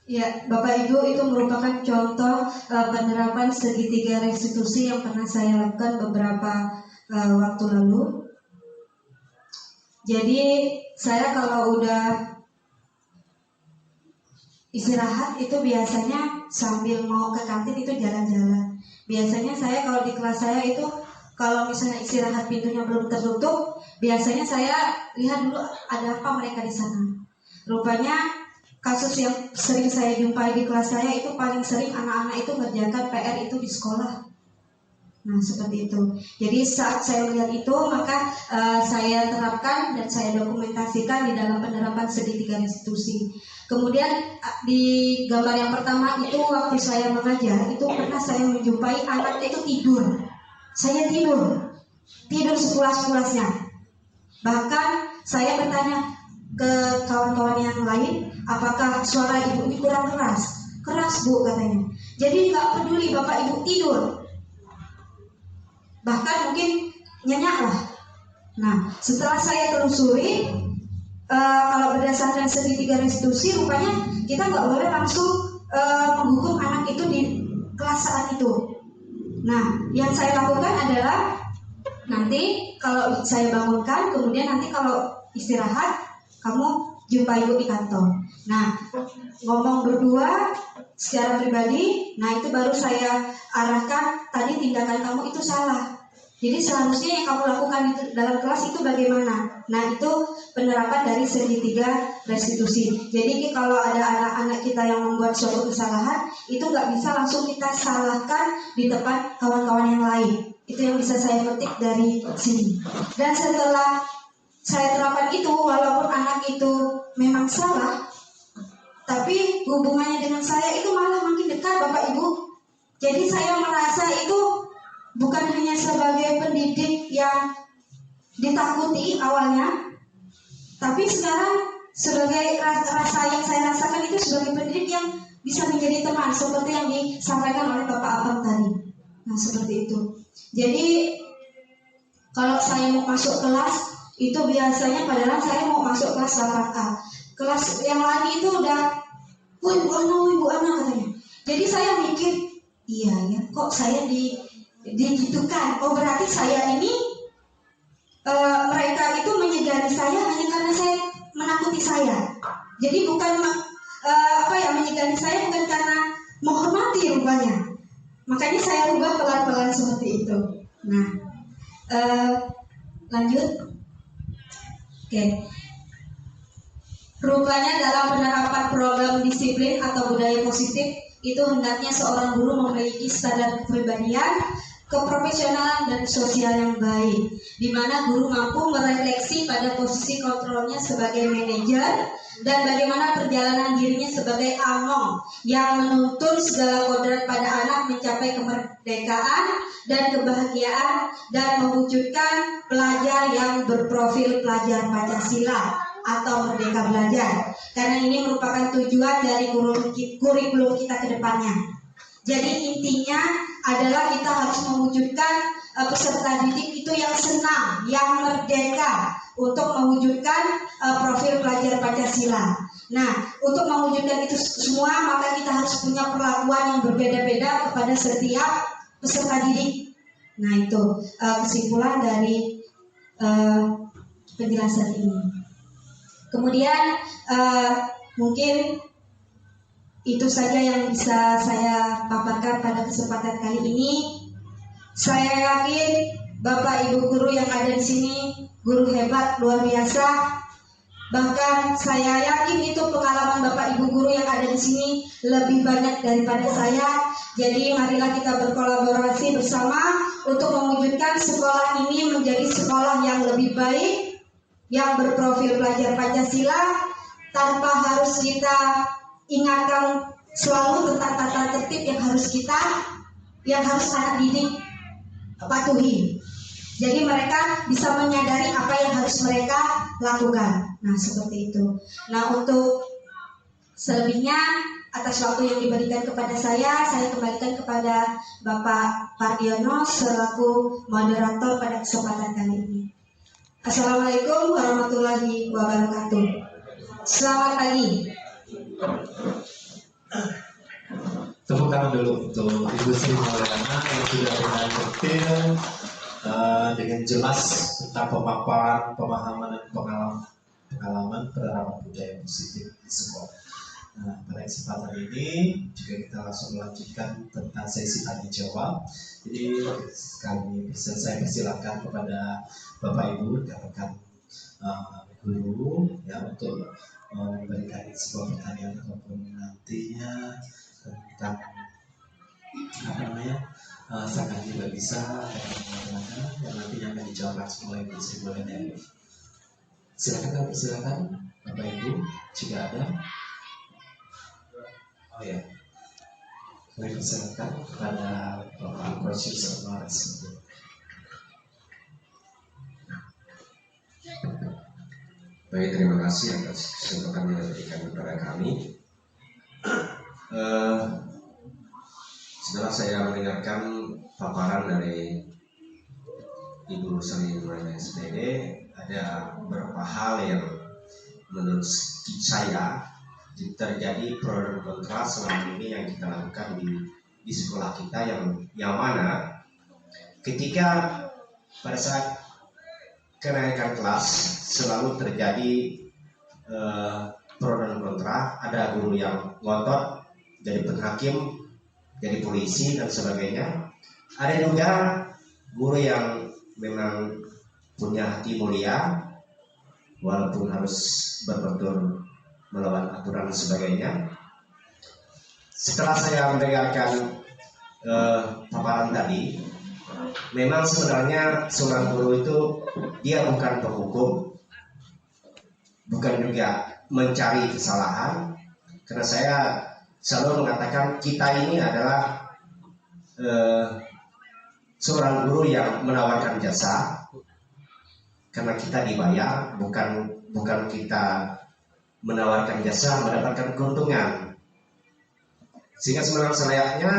Ya, Bapak Ibu, itu merupakan contoh penerapan segitiga restitusi yang pernah saya lakukan beberapa waktu lalu. Jadi saya kalau udah istirahat itu biasanya sambil mau ke kantin itu jalan-jalan. Biasanya saya kalau di kelas saya itu kalau misalnya istirahat pintunya belum tertutup, biasanya saya lihat dulu ada apa mereka di sana. Rupanya kasus yang sering saya jumpai di kelas saya itu paling sering anak-anak itu ngerjakan PR itu di sekolah. Nah, seperti itu. Jadi saat saya melihat itu, maka saya terapkan dan saya dokumentasikan di dalam penerapan segitiga restitusi. Kemudian di gambar yang pertama itu waktu saya mengajar, itu pernah saya menjumpai anak itu tidur. Saya tidur sepulas-pulasnya. Bahkan saya bertanya ke kawan-kawan yang lain, apakah suara ibu ini kurang keras? Keras, Bu, katanya. Jadi nggak peduli Bapak Ibu tidur, bahkan mungkin nyenyak lah. Nah, setelah saya telusuri, kalau berdasarkan segitiga restitusi, rupanya kita nggak boleh langsung menghukum anak itu di kelas saat itu. Nah, yang saya lakukan adalah nanti kalau saya bangunkan, kemudian nanti kalau istirahat, kamu jumpa ibu di kantor. Nah, ngomong berdua secara pribadi, nah itu baru saya arahkan, tadi tindakan kamu itu salah. Jadi seharusnya yang kamu lakukan itu dalam kelas itu bagaimana? Nah, itu penerapan dari segitiga restitusi. Jadi kalau ada anak-anak kita yang membuat suatu kesalahan, itu nggak bisa langsung kita salahkan di depan kawan-kawan yang lain. Itu yang bisa saya petik dari sini. Dan setelah saya terapkan itu, walaupun anak itu memang salah, tapi hubungannya dengan saya itu malah makin dekat Bapak Ibu. Jadi saya merasa itu bukan hanya sebagai pendidik yang ditakuti awalnya, tapi sekarang sebagai rasa yang saya rasakan itu sebagai pendidik yang bisa menjadi teman, seperti yang disampaikan oleh Bapak Abang tadi. Nah, seperti itu. Jadi kalau saya mau masuk kelas, itu biasanya padahal saya mau masuk kelas 8A. Kelas yang lain itu udah, woi Bu Ana katanya. Jadi saya mikir, iya ya, kok saya digitukan. Oh, berarti saya ini mereka itu menyegani saya hanya karena saya menakuti saya. Jadi bukan menyegani saya bukan karena menghormati rupanya. Makanya saya rubah pelan-pelan seperti itu. Nah, lanjut. Oke. Rupanya dalam penerapan program disiplin atau budaya positif itu hendaknya seorang guru memiliki standar kepribadian, keprofesionalan dan sosial yang baik, di mana guru mampu merefleksi pada posisi kontrolnya sebagai manajer dan bagaimana perjalanan dirinya sebagai among yang menuntun segala kodrat pada anak mencapai kemerdekaan dan kebahagiaan dan mewujudkan pelajar yang berprofil pelajar Pancasila atau Merdeka Belajar, karena ini merupakan tujuan dari kurikulum kita ke depannya. Jadi intinya adalah kita harus mewujudkan peserta didik itu yang senang, yang merdeka untuk mewujudkan profil pelajar Pancasila. Nah, untuk mewujudkan itu semua maka kita harus punya perlakuan yang berbeda-beda kepada setiap peserta didik. Nah, itu kesimpulan dari penjelasan ini. Kemudian mungkin itu saja yang bisa saya paparkan pada kesempatan kali ini. Saya yakin Bapak Ibu guru yang ada di sini guru hebat luar biasa. Bahkan saya yakin itu pengalaman Bapak Ibu guru yang ada di sini lebih banyak daripada saya. Jadi marilah kita berkolaborasi bersama untuk mewujudkan sekolah ini menjadi sekolah yang lebih baik, yang berprofil pelajar Pancasila, tanpa harus kita ingatkan selalu tentang tata tertib yang harus anak didik patuhi. Jadi mereka bisa menyadari apa yang harus mereka lakukan. Nah, seperti itu. Nah, untuk selebihnya atas waktu yang diberikan kepada saya kembalikan kepada Bapak Pardiono selaku moderator pada kesempatan kali ini. Assalamualaikum warahmatullahi wabarakatuh. Selamat pagi. Tepuk tangan dulu untuk Ibu Sri Mulyana yang sudah dengan detail dengan jelas tentang pemaparan, pemahaman dan pengalaman penerapan budaya positif di sekolah. Nah, pada kesempatan ini juga kita langsung melanjutkan tentang sesi tanya jawab. Jadi kami saya persilakan kepada Bapak Ibu rekan-rekan guru ya untuk memberikan sebuah pertanyaan ataupun nantinya tentang sangat juga bisa yang nantinya akan dijawab langsung oleh Bu Sri Mulyana. Silakan Bapak Ibu jika ada. Oh ya, saya persilakan kepada Bapak Profesor Lawrence. Baik, terima kasih atas kesempatan yang diberikan kepada kami. Setelah saya mendengarkan paparan dari Ibu Sri Mulyana SPD, ada beberapa hal yang menurut saya terjadi pro dan kontra selama ini yang kita lakukan di sekolah kita, yang mana ketika pada saat kenaikan kelas selalu terjadi pro dan kontra. Ada guru yang ngotot jadi penghakim, jadi polisi dan sebagainya. Ada juga guru yang memang punya hati mulia walaupun harus berbentur melawan aturan dan sebagainya. Setelah saya mendengarkan paparan tadi, memang sebenarnya seorang guru itu dia bukan penghukum, bukan juga mencari kesalahan. Karena saya selalu mengatakan kita ini adalah seorang guru yang menawarkan jasa karena kita dibayar, bukan kita menawarkan jasa mendapatkan keuntungan. Sehingga sebenarnya selayaknya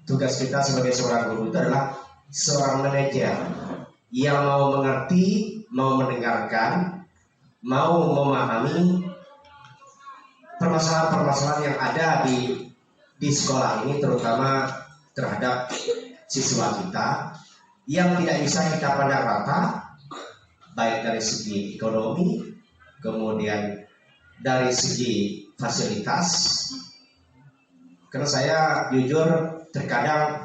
tugas kita sebagai seorang guru itu adalah seorang manajer yang mau mengerti, mau mendengarkan, mau memahami permasalahan-permasalahan yang ada di sekolah ini, terutama terhadap siswa kita yang tidak bisa kita pandang rata, baik dari segi ekonomi, kemudian dari segi fasilitas. Karena saya jujur terkadang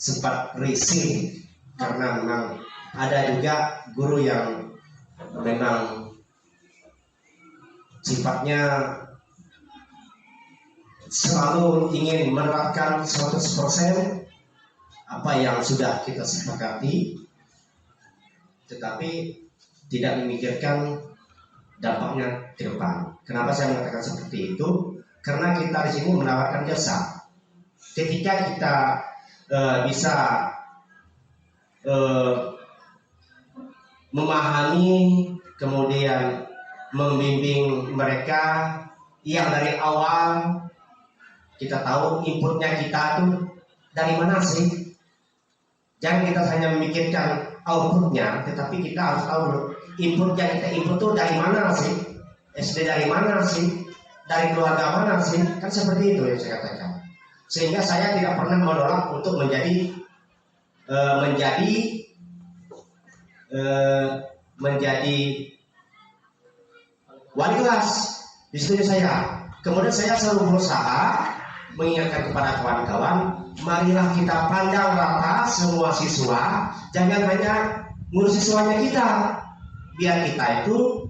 sempat risih karena memang ada juga guru yang memang sifatnya selalu ingin menerapkan 100% apa yang sudah kita sepakati, tetapi tidak memikirkan dampaknya ke depan. Kenapa saya mengatakan seperti itu? Karena kita di sini menawarkan jasa. Ketika kita bisa memahami, kemudian membimbing mereka yang dari awal kita tahu inputnya kita tuh dari mana sih. Jangan kita hanya memikirkan outputnya, tetapi kita harus tahu dulu inputnya kita input tuh dari mana sih. SD dari mana sih, dari keluarga mana sih, kan seperti itu yang saya katakan. Sehingga saya tidak pernah menolak untuk menjadi wali kelas di studio saya. Kemudian saya selalu berusaha mengingatkan kepada kawan-kawan, marilah kita pandang rata semua siswa, jangan hanya ngurus siswanya kita, biar kita itu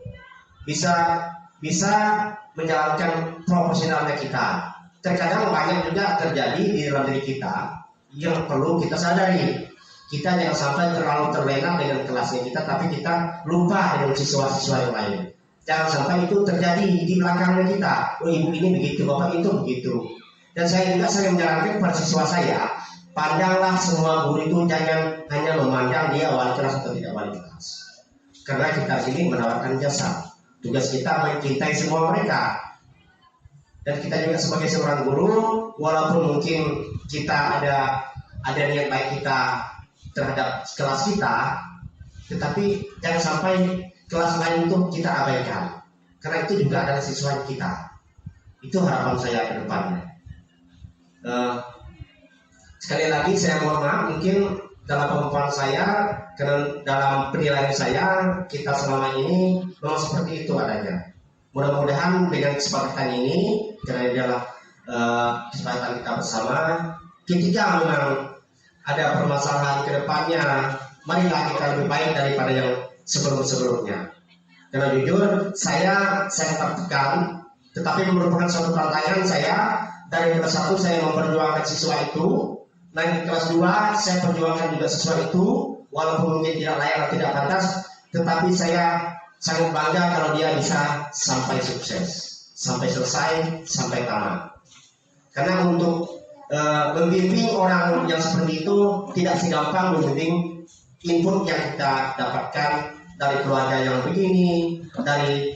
bisa menjalankan profesionalnya kita. Terkadang banyak juga terjadi di dalam diri kita yang perlu kita sadari. Kita jangan sampai terlalu terlena dengan kelasnya kita, tapi kita lupa dengan siswa-siswa yang lain. Jangan sampai itu terjadi di belakangnya kita. Oh, ibu ini begitu, bapak itu begitu. Dan saya juga sering menyarankan kepada siswa saya, pandanglah semua guru itu jangan hanya memandang dia wali kelas atau tidak wali kelas. Karena kita sini menawarkan jasa. Tugas kita mencintai semua mereka. Dan kita juga sebagai seorang guru, walaupun mungkin kita ada niat baik kita terhadap kelas kita, tetapi jangan sampai kelas lain itu kita abaikan. Karena itu juga adalah siswa kita. Itu harapan saya ke depannya. Sekali lagi saya mohon maaf, mungkin dalam pemaparan saya, karena dalam penilaian saya, kita selama ini memang seperti itu adanya. Mudah-mudahan dengan kesepakatan ini, karena ini adalah kesepakatan kita bersama, ketika memang ada permasalahan ke depannya, marilah kita lebih baik daripada yang sebelum-sebelumnya. Karena jujur, saya tetap tekan, tetapi merupakan suatu tantangan saya. Dari kelas 1 saya memperjuangkan siswa itu, naik ke kelas 2 saya perjuangkan juga siswa itu, walaupun mungkin tidak layak atau tidak pantas, tetapi saya sangat bangga kalau dia bisa sampai sukses, sampai selesai, sampai tamat. Karena untuk membimbing orang yang seperti itu tidak segampang membimbing input yang kita dapatkan dari keluarga yang begini, dari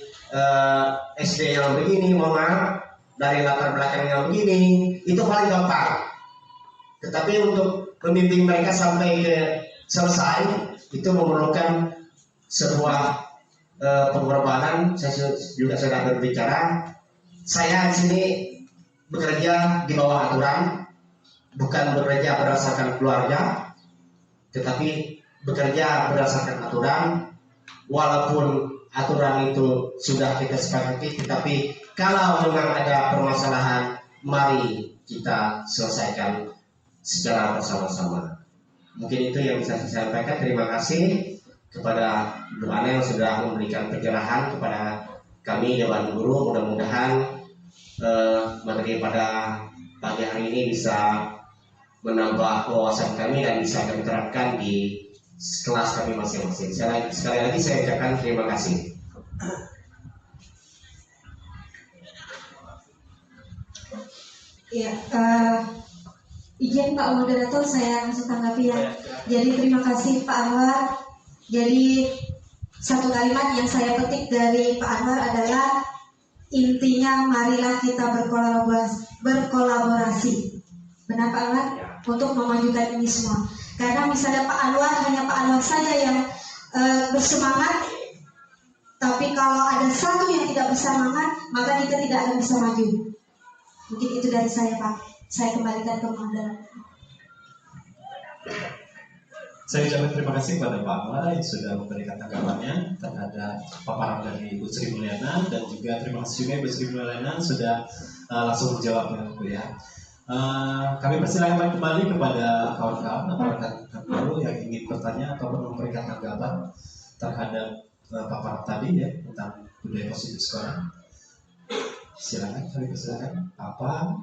SD yang begini, mohon maaf, dari latar belakang yang begini, itu paling gampang. Tetapi untuk membimbing mereka sampai ke selesai itu memerlukan sebuah pengorbanan. Saya juga sudah berbicara. Saya di sini bekerja di bawah aturan, bukan bekerja berdasarkan keluarga, tetapi bekerja berdasarkan aturan. Walaupun aturan itu sudah kita sepakati, tetapi kalau memang ada permasalahan, mari kita selesaikan secara bersama-sama. Mungkin itu yang bisa saya sampaikan. Terima kasih kepada Bu Ana yang sudah memberikan pencerahan kepada kami Dewan Guru. Mudah-mudahan materi pada pagi hari ini bisa menambah wawasan kami dan bisa kami terapkan di kelas kami masing-masing. Sekali lagi saya ucapkan terima kasih. Ya, izin Pak Moderator saya langsung tanggapi ya. Jadi terima kasih Pak Anwar. Jadi satu kalimat yang saya petik dari Pak Anwar adalah intinya marilah kita berkolaborasi. Benar Pak Anwar? Untuk memajukan ini semua. Karena misalnya Pak Anwar, hanya Pak Anwar saja yang bersemangat, tapi kalau ada satu yang tidak bersemangat, maka kita tidak akan bisa maju. Mungkin itu dari saya Pak. Saya kembalikan ke moderator. Saya ucapkan terima kasih kepada Pak Anwar yang sudah memberikan tanggapannya terhadap paparan dari Ibu Sri Mulyana, dan juga terima kasih juga Ibu Sri Mulyana sudah langsung menjawabnya, Bu ya. Kami persilakan kembali kepada kawan-kawan atau rekan-rekan baru yang ingin bertanya ataupun memberikan tanggapan terhadap paparan tadi ya tentang budaya positif sekolah. Silakan, kami persilakan. Apa?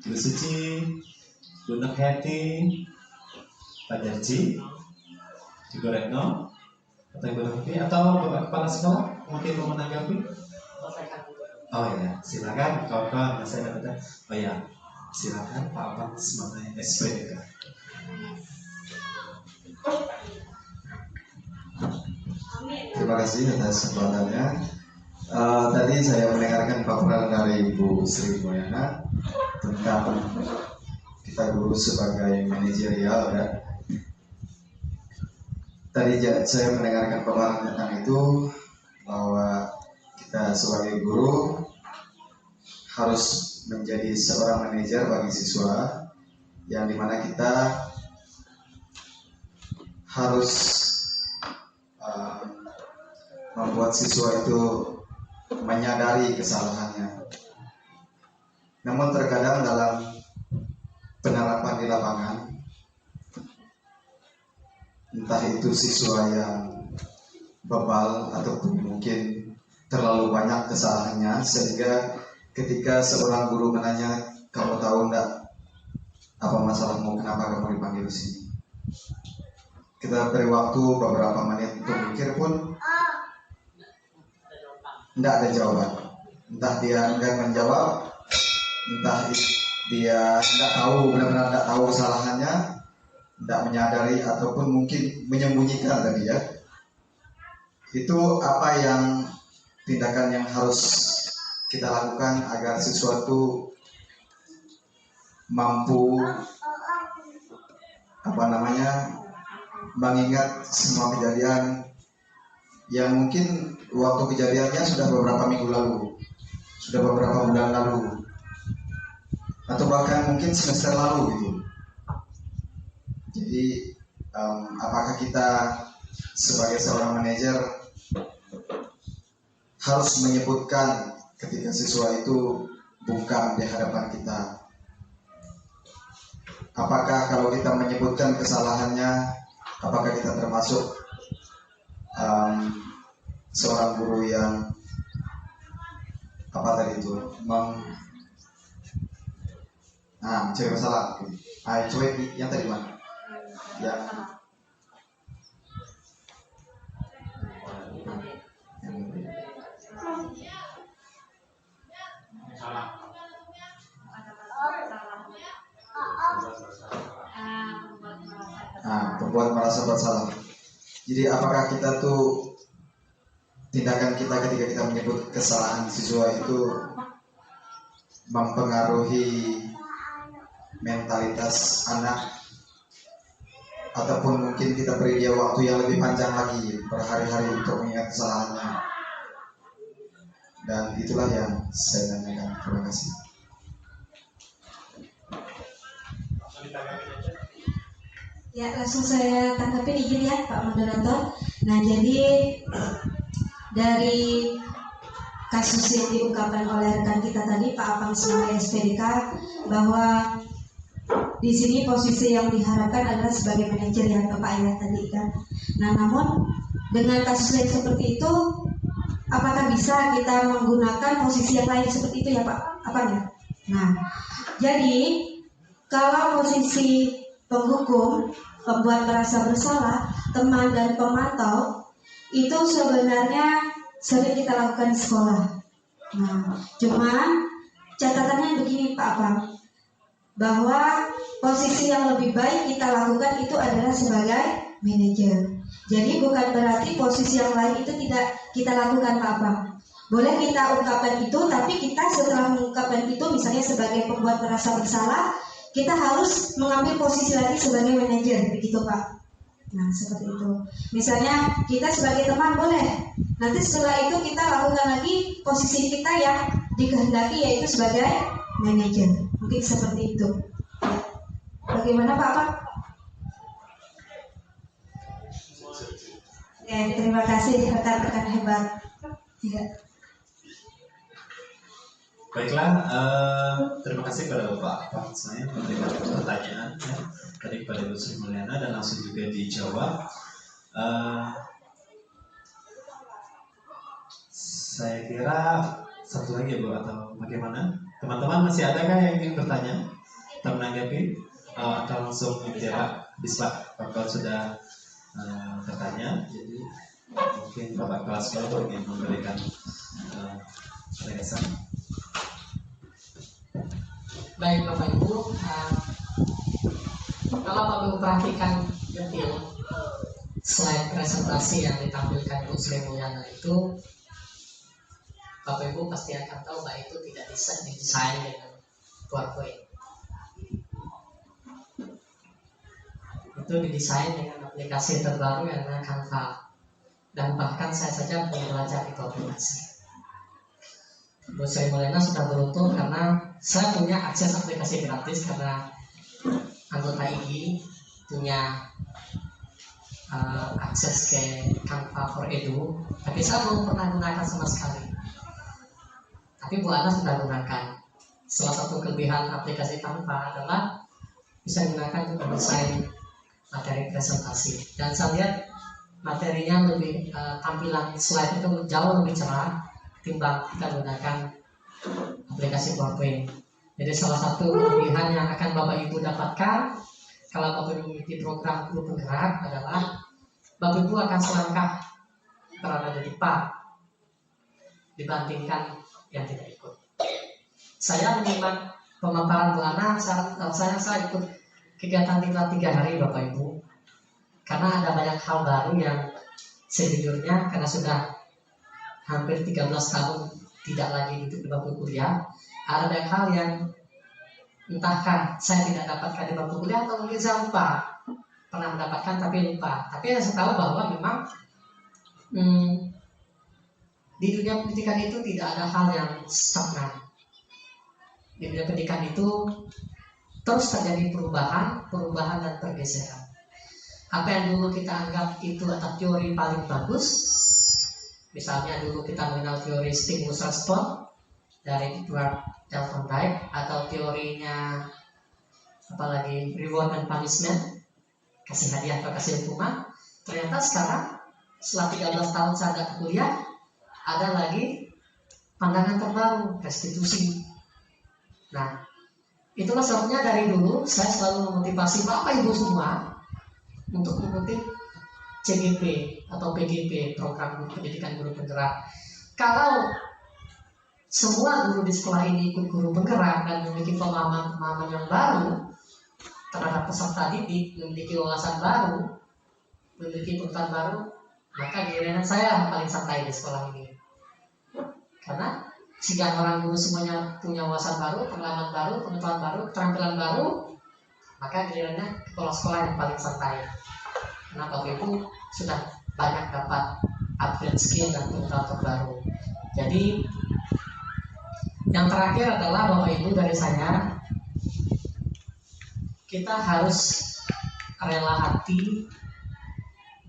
Bu Suci, Bu Nur Heti, Pak Jarji, Ibu Retno, atau Ibu Raffi, atau Bapak Kepala Sekolah mungkin mau menanggapi? Oh ya, silakan kawan-kawan. Saya dapat. Oh ya, silakan Pak Abang sebagai SPDK. Terima kasih atas kesempatannya. Tadi saya mendengarkan paparan dari Ibu Sri Mulyana tentang kita guru sebagai manajerial ya. Tadi saya mendengarkan paparan tentang itu, bahwa kita sebagai guru harus menjadi seorang manajer bagi siswa, yang dimana kita harus membuat siswa itu menyadari kesalahannya. Namun terkadang dalam penerapan di lapangan, entah itu siswa yang bebal ataupun mungkin terlalu banyak kesalahannya, sehingga ketika seorang guru menanya, kamu tahu enggak apa masalahmu, kenapa kamu dipanggil di sini? Kita beri waktu beberapa menit untuk mikir pun enggak ada jawaban. Entah dia enggak menjawab, entah dia enggak tahu, benar-benar enggak tahu kesalahannya, enggak menyadari, ataupun mungkin menyembunyikan tadi ya. Itu apa yang tindakan yang harus kita lakukan agar sesuatu mampu mengingat semua kejadian yang mungkin waktu kejadiannya sudah beberapa minggu lalu, sudah beberapa bulan lalu, atau bahkan mungkin semester lalu gitu. Jadi apakah kita sebagai seorang manajer harus menyebutkan ketika siswa itu bungkam di hadapan kita? Apakah kalau kita menyebutkan kesalahannya, apakah kita termasuk seorang guru yang apa tadi itu mencari masalah? Cuek yang tadi mana? Yang membuat merasa bersalah. Jadi apakah kita tuh, tindakan kita ketika kita menyebut kesalahan siswa itu mempengaruhi mentalitas anak, ataupun mungkin kita beri dia waktu yang lebih panjang lagi berhari-hari untuk mengingat kesalahannya. Dan itulah yang saya tanyakan. Terima kasih. Ya, langsung saya tanggapin izin ya Pak Moderator. Nah, jadi dari kasus yang diungkapkan oleh rekan kita tadi Pak Apang sebagai SPDK, bahwa di sini posisi yang diharapkan adalah sebagai manajer yang Bapak ya tadi kan. Nah, namun dengan kasus yang seperti itu, apakah bisa kita menggunakan posisi yang lain seperti itu ya Pak? Apa ya? Nah, jadi kalau posisi penghukum, pembuat merasa bersalah, teman dan pemantau itu sebenarnya sering kita lakukan di sekolah. Nah, cuma catatannya begini Pak Apang, bahwa posisi yang lebih baik kita lakukan itu adalah sebagai manajer. Jadi bukan berarti posisi yang lain itu tidak kita lakukan Pak Apang. Boleh kita ungkapkan itu, tapi kita setelah mengungkapkan itu, misalnya sebagai pembuat merasa bersalah, kita harus mengambil posisi lagi sebagai manajer, begitu Pak. Nah, seperti itu. Misalnya kita sebagai teman boleh. Nanti setelah itu kita lakukan lagi posisi kita yang dikehendaki, yaitu sebagai manajer. Mungkin seperti itu. Bagaimana Pak Pak? Terima kasih rekan-rekan hebat. Ya. Baiklah, terima kasih kepada Bapak saya memberikan pertanyaan ya, tadi kepada Bu Sri Mulyana dan langsung juga dijawab. Saya kira satu lagi ya Bu, atau bagaimana? Teman-teman masih adakah yang ingin bertanya atau menanggapi atau langsung ya Pak Bispa, Bapak sudah bertanya, jadi mungkin Bapak kelas kalau ingin memberikan penjelasan. Baik Bapak Ibu, kalau Bapak Ibu perhatikan detail slide presentasi yang ditampilkan Bu Sri Mulyana itu, Bapak Ibu pasti akan tahu bahwa itu tidak bisa didesain dengan PowerPoint. Itu didesain dengan aplikasi terbaru yang namanya Canva, dan bahkan saya saja belum belajar itu aplikasi. Bu Sri Mulyana sudah beruntung karena saya punya akses aplikasi gratis karena anggota IG punya akses ke Canva for Edu, tapi saya belum pernah gunakan sama sekali. Tapi Bu Ana sudah gunakan. Salah satu kelebihan aplikasi Canva adalah bisa digunakan untuk mendesain materi presentasi. Dan saya lihat materinya lebih tampilan slide itu jauh lebih cerah timbang kita gunakan aplikasi PowerPoint. Jadi salah satu kelebihan yang akan Bapak Ibu dapatkan kalau Bapak Ibu mengikuti program guru penggerak adalah Bapak Ibu akan selangkah berada di depan dibandingkan yang tidak ikut. Saya menyimak pemaparan Bu Ana, saya ikut kegiatan diklat 3 hari Bapak Ibu, karena ada banyak hal baru yang sejujurnya karena sudah hampir 13 tahun tidak lagi duduk di bangku kuliah, ada banyak hal yang entahkah saya tidak dapatkan di bangku kuliah atau mungkin saya lupa pernah mendapatkan tapi lupa. Tapi saya tahu bahwa memang di dunia pendidikan itu tidak ada hal yang stagnan. Di dunia pendidikan itu terus terjadi perubahan dan pergeseran. Apa yang dulu kita anggap itu adalah teori paling bagus, misalnya dulu kita mengenal teori stimulus respon dari Edward L. Van Dyke, atau teorinya apalagi reward and punishment, kasih hadiah atau kasih hukuman. Ternyata sekarang setelah 13 tahun saya ada kuliah, ada lagi pandangan terbaru, restitusi. Nah, itulah sebabnya dari dulu saya selalu memotivasi Bapak Ibu semua untuk mengikuti CGP atau PGP, program pendidikan guru penggerak. Kalau semua guru di sekolah ini ikut guru penggerak dan memiliki pemahaman yang baru terhadap peserta didik, memiliki wawasan baru, memiliki pengetahuan baru, maka giliran saya paling santai di sekolah ini. Karena sehingga orang guru semuanya punya wawasan baru, pengalaman baru, pengetahuan baru, keterampilan baru, maka gilirannya kepala sekolah yang paling santai. Karena Bapak Ibu sudah banyak dapat upgrade skill dan pengetahuan terbaru. Jadi yang terakhir adalah Bapak Ibu dari saya, kita harus rela hati,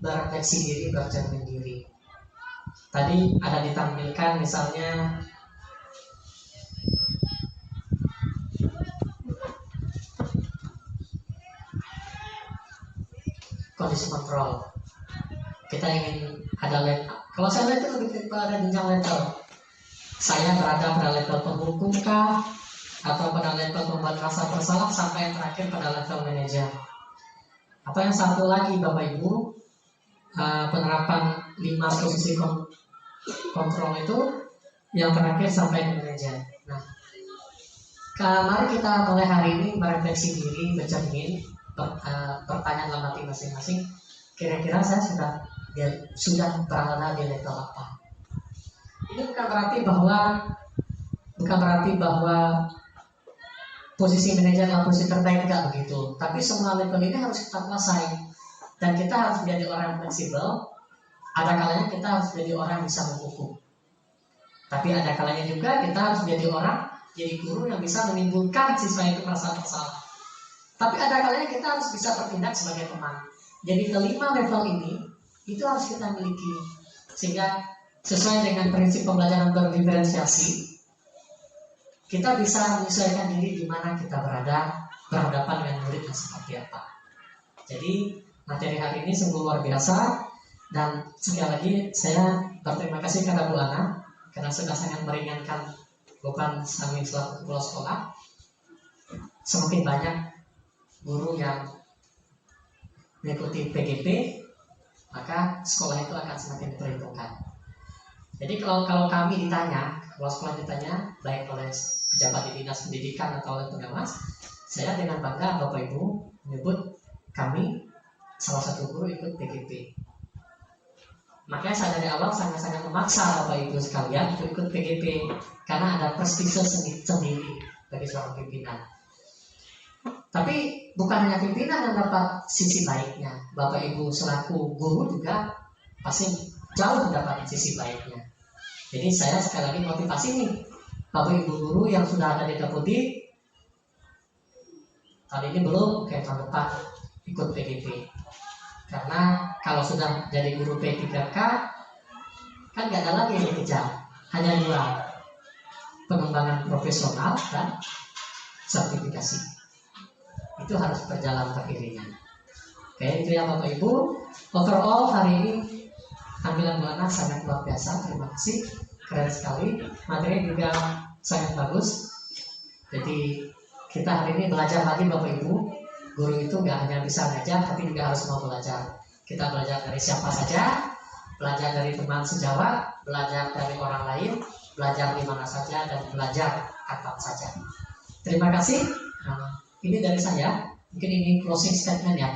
berefleksi diri, bercermin diri. Tadi ada ditampilkan misalnya kondisi kontrol. Kita ingin ada level. Kalau saya lihat itu lebih pada jenjang level. Saya berada pada level penghukum kah, atau pada level pembuat rasa bersalah, sampai yang terakhir pada level manajer. Atau yang satu lagi Bapak Ibu, penerapan 5 posisi kontrol itu yang terakhir sampai ke manajer. Nah, mari kita mulai hari ini merefleksi diri, bercermin, bertanya dalam hati masing-masing. Kira-kira saya sudah berada di level apa? Ini bukan berarti bahwa posisi manajer adalah posisi terbaik, tidak begitu. Tapi semua level ini harus kita kuasai, dan kita harus menjadi orang yang fleksibel. Ada kalanya kita harus menjadi orang yang bisa menghukum. Tapi ada kalanya juga kita harus menjadi guru yang bisa menimbulkan siswa itu merasa bersalah. Tapi ada kalanya kita harus bisa bertindak sebagai teman. Jadi kelima level ini itu harus kita miliki, sehingga sesuai dengan prinsip pembelajaran berdiferensiasi, kita bisa menyesuaikan diri di mana kita berhadapan dengan murid yang seperti apa. Jadi materi hari ini sungguh luar biasa, dan sekali lagi saya berterima kasih kepada Bu Ana karena sudah sangat meringankan beban kami selaku kepala sekolah. Semakin banyak guru yang mengikuti PGP, maka sekolah itu akan semakin diperhitungkan. Jadi kalau kami ditanya, kalau sekolah ditanya, baik oleh pejabat di dinas pendidikan atau oleh pengawas, saya dengan bangga Bapak Ibu menyebut kami salah satu guru ikut PGP. Makanya saya dari awal sangat-sangat memaksa Bapak Ibu sekalian untuk ikut PGP, karena ada prestise sendiri bagi seorang pimpinan. Tapi bukan hanya pimpinan yang dapat sisi baiknya, Bapak Ibu selaku guru juga pasti jauh mendapat sisi baiknya. Jadi saya sekali lagi motivasi nih Bapak Ibu guru yang sudah ada di Deputi, tahun ini belum, kayak tahun depan ikut PGP. Karena kalau sudah jadi guru P3K kan gak ada lagi yang dikejar, hanya 2, pengembangan profesional dan sertifikasi. Itu harus berjalan beriringan. Oke, itu ya Bapak Ibu. Overall hari ini tampilan Bu Ana sangat luar biasa. Terima kasih, keren sekali. Materi juga sangat bagus. Jadi kita hari ini belajar lagi Bapak Ibu. Guru itu nggak hanya bisa ngajar, tapi juga harus mau belajar. Kita belajar dari siapa saja, belajar dari teman sejawat, belajar dari orang lain, belajar di mana saja, dan belajar kapan saja. Terima kasih. Ini dari saya. Mungkin ini closing statement ya.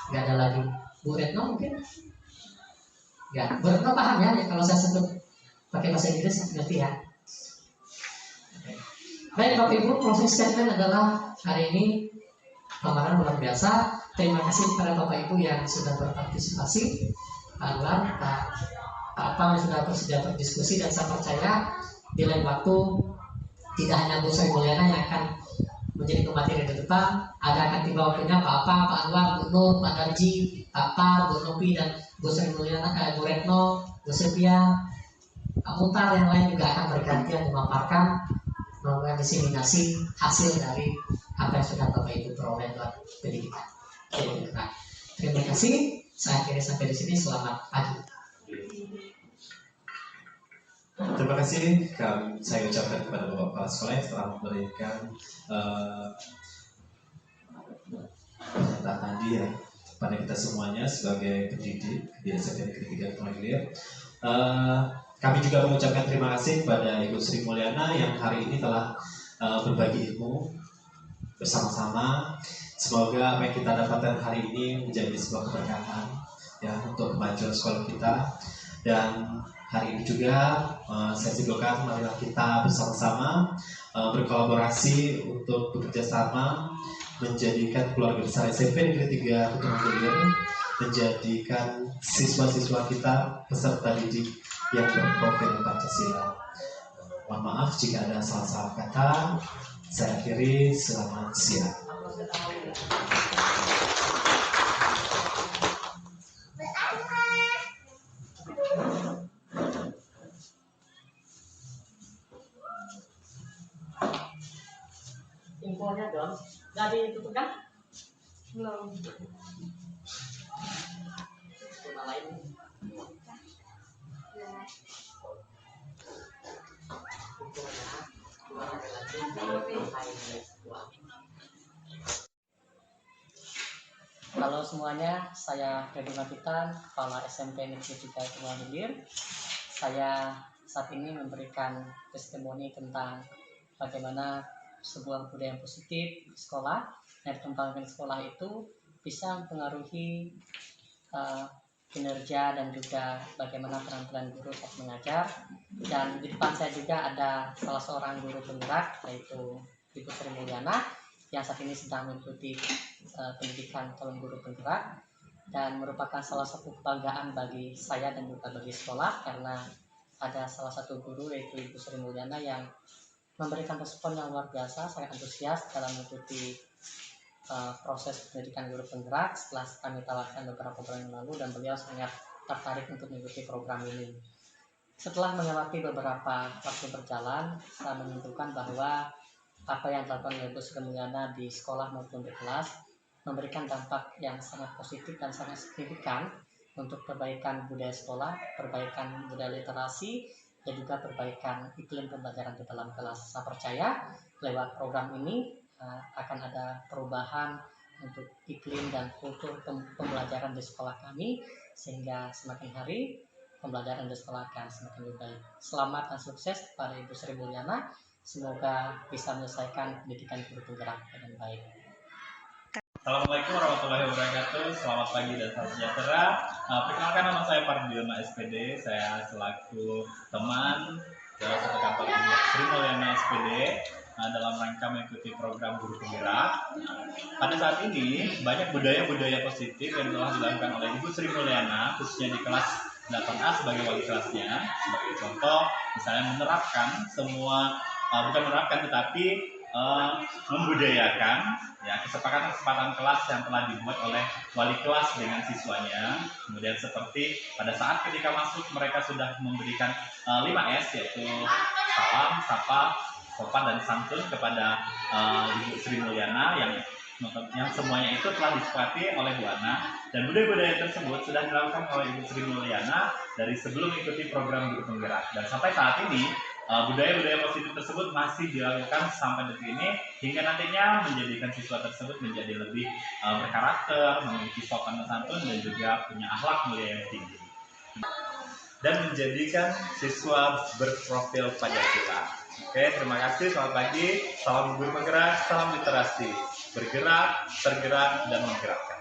Nggak ada lagi. Bu Retno mungkin? Ya, Bu Retno paham ya kalau saya sebut pakai bahasa Inggris, ngerti ya? Baik Bapak Ibu, closing statement adalah hari ini pameran luar biasa. Terima kasih kepada Bapak Ibu yang sudah berpartisipasi, Pak Anwar, Pak Apang yang sudah bersedia berdiskusi, dan saya percaya di lain waktu tidak hanya Bu Sri Mulyana yang akan menjadi pemateri di depan, akan tiba waktunya Pak Apang, Pak Anwar, Bu Nur, Pak Darji, Pak Par, Bu Nopi, dan Bu Sri Mulyana, Bu Retno, Bu Sepia, Pak Mutar, yang lain juga akan bergantian memaparkan, melakukan diseminasi hasil dari apa yang sudah Bapak Ibu peroleh dalam pendidikan. Terima kasih. Saya akhiri sampai di sini. Selamat pagi. Terima kasih saya ucapkan kepada Bapak Kepala Sekolah yang telah memberikan pernyataan tadi ya pada kita semuanya sebagai pendidik di SMP Negeri 3 Ketumahilir. Kami juga mengucapkan terima kasih kepada Ibu Sri Mulyana yang hari ini telah berbagi ilmu bersama-sama. Semoga apa yang kita dapatkan hari ini menjadi sebuah keberkahan ya untuk kemajuan sekolah kita. Dan hari ini juga saya simpulkan, marilah kita bersama-sama berkolaborasi untuk bekerja sama menjadikan keluarga besar SMP Negeri 3 Ketumang Hilir, menjadikan siswa-siswa kita peserta didik yang berprofil Pancasila. Mohon maaf jika ada salah-salah kata. Saya akhiri, selamat siang. Infonya dong, jadi ditutup kan? Belum. Cuma lain. Halo semuanya, saya Febri Mapitan, Kepala SMP Negeri 3 Ketumang Hilir. Saya saat ini memberikan testimoni tentang bagaimana sebuah budaya yang positif di sekolah yang dikembangkan di sekolah itu bisa mempengaruhi kinerja dan juga bagaimana keterampilan guru saat mengajar. Dan di depan saya juga ada salah seorang guru penggerak, yaitu Ibu Sri Mulyana, yang saat ini sedang mengikuti pendidikan calon guru penggerak, dan merupakan salah satu kebanggaan bagi saya dan juga bagi sekolah, karena ada salah satu guru yaitu Ibu Sri Mulyana yang memberikan respon yang luar biasa, sangat antusias dalam mengikuti proses pendidikan guru penggerak setelah kami tawarkan beberapa bulan yang lalu, dan beliau sangat tertarik untuk mengikuti program ini. Setelah melewati beberapa waktu berjalan, saya menyimpulkan bahwa apa yang dilakukan oleh Ibu Sri Mulyana di sekolah maupun di kelas memberikan dampak yang sangat positif dan sangat signifikan untuk perbaikan budaya sekolah, perbaikan budaya literasi, dan juga perbaikan iklim pembelajaran di dalam kelas. Saya percaya lewat program ini akan ada perubahan untuk iklim dan kultur pembelajaran di sekolah kami, sehingga semakin hari pembelajaran di sekolah akan semakin lebih baik. Selamat dan sukses kepada Ibu Sri Mulyana. Semoga bisa menyelesaikan pendidikan guru penggerak dengan baik. Assalamualaikum warahmatullahi wabarakatuh. Selamat pagi dan salam sejahtera. Perkenalkan, nama saya Pardiono SPD. Saya selaku teman dalam satu kantor Ibu Sri Mulyana SPD dalam rangka mengikuti program guru penggerak. Pada saat ini banyak budaya-budaya positif yang telah dilakukan oleh Ibu Sri Mulyana, khususnya di kelas 8A sebagai wali kelasnya. Sebagai contoh, misalnya menerapkan semua, bukan menerapkan tetapi membudayakan ya kesepakatan kelas yang telah dibuat oleh wali kelas dengan siswanya. Kemudian seperti pada saat ketika masuk mereka sudah memberikan 5S, yaitu salam, sapa, sopan dan santun kepada Ibu Sri Mulyana yang semuanya itu telah disepakati oleh Bu Ana, dan budaya-budaya tersebut sudah dilakukan oleh Ibu Sri Mulyana dari sebelum mengikuti program guru penggerak, dan sampai saat ini budaya-budaya positif tersebut masih dilakukan sampai detik ini, hingga nantinya menjadikan siswa tersebut menjadi lebih berkarakter, memiliki sopan dan santun, dan juga punya akhlak mulia yang tinggi, dan menjadikan siswa berprofil Pancasila. Oke, terima kasih. Selamat pagi. Salam guru penggerak, salam literasi. Bergerak, tergerak, dan menggerakkan.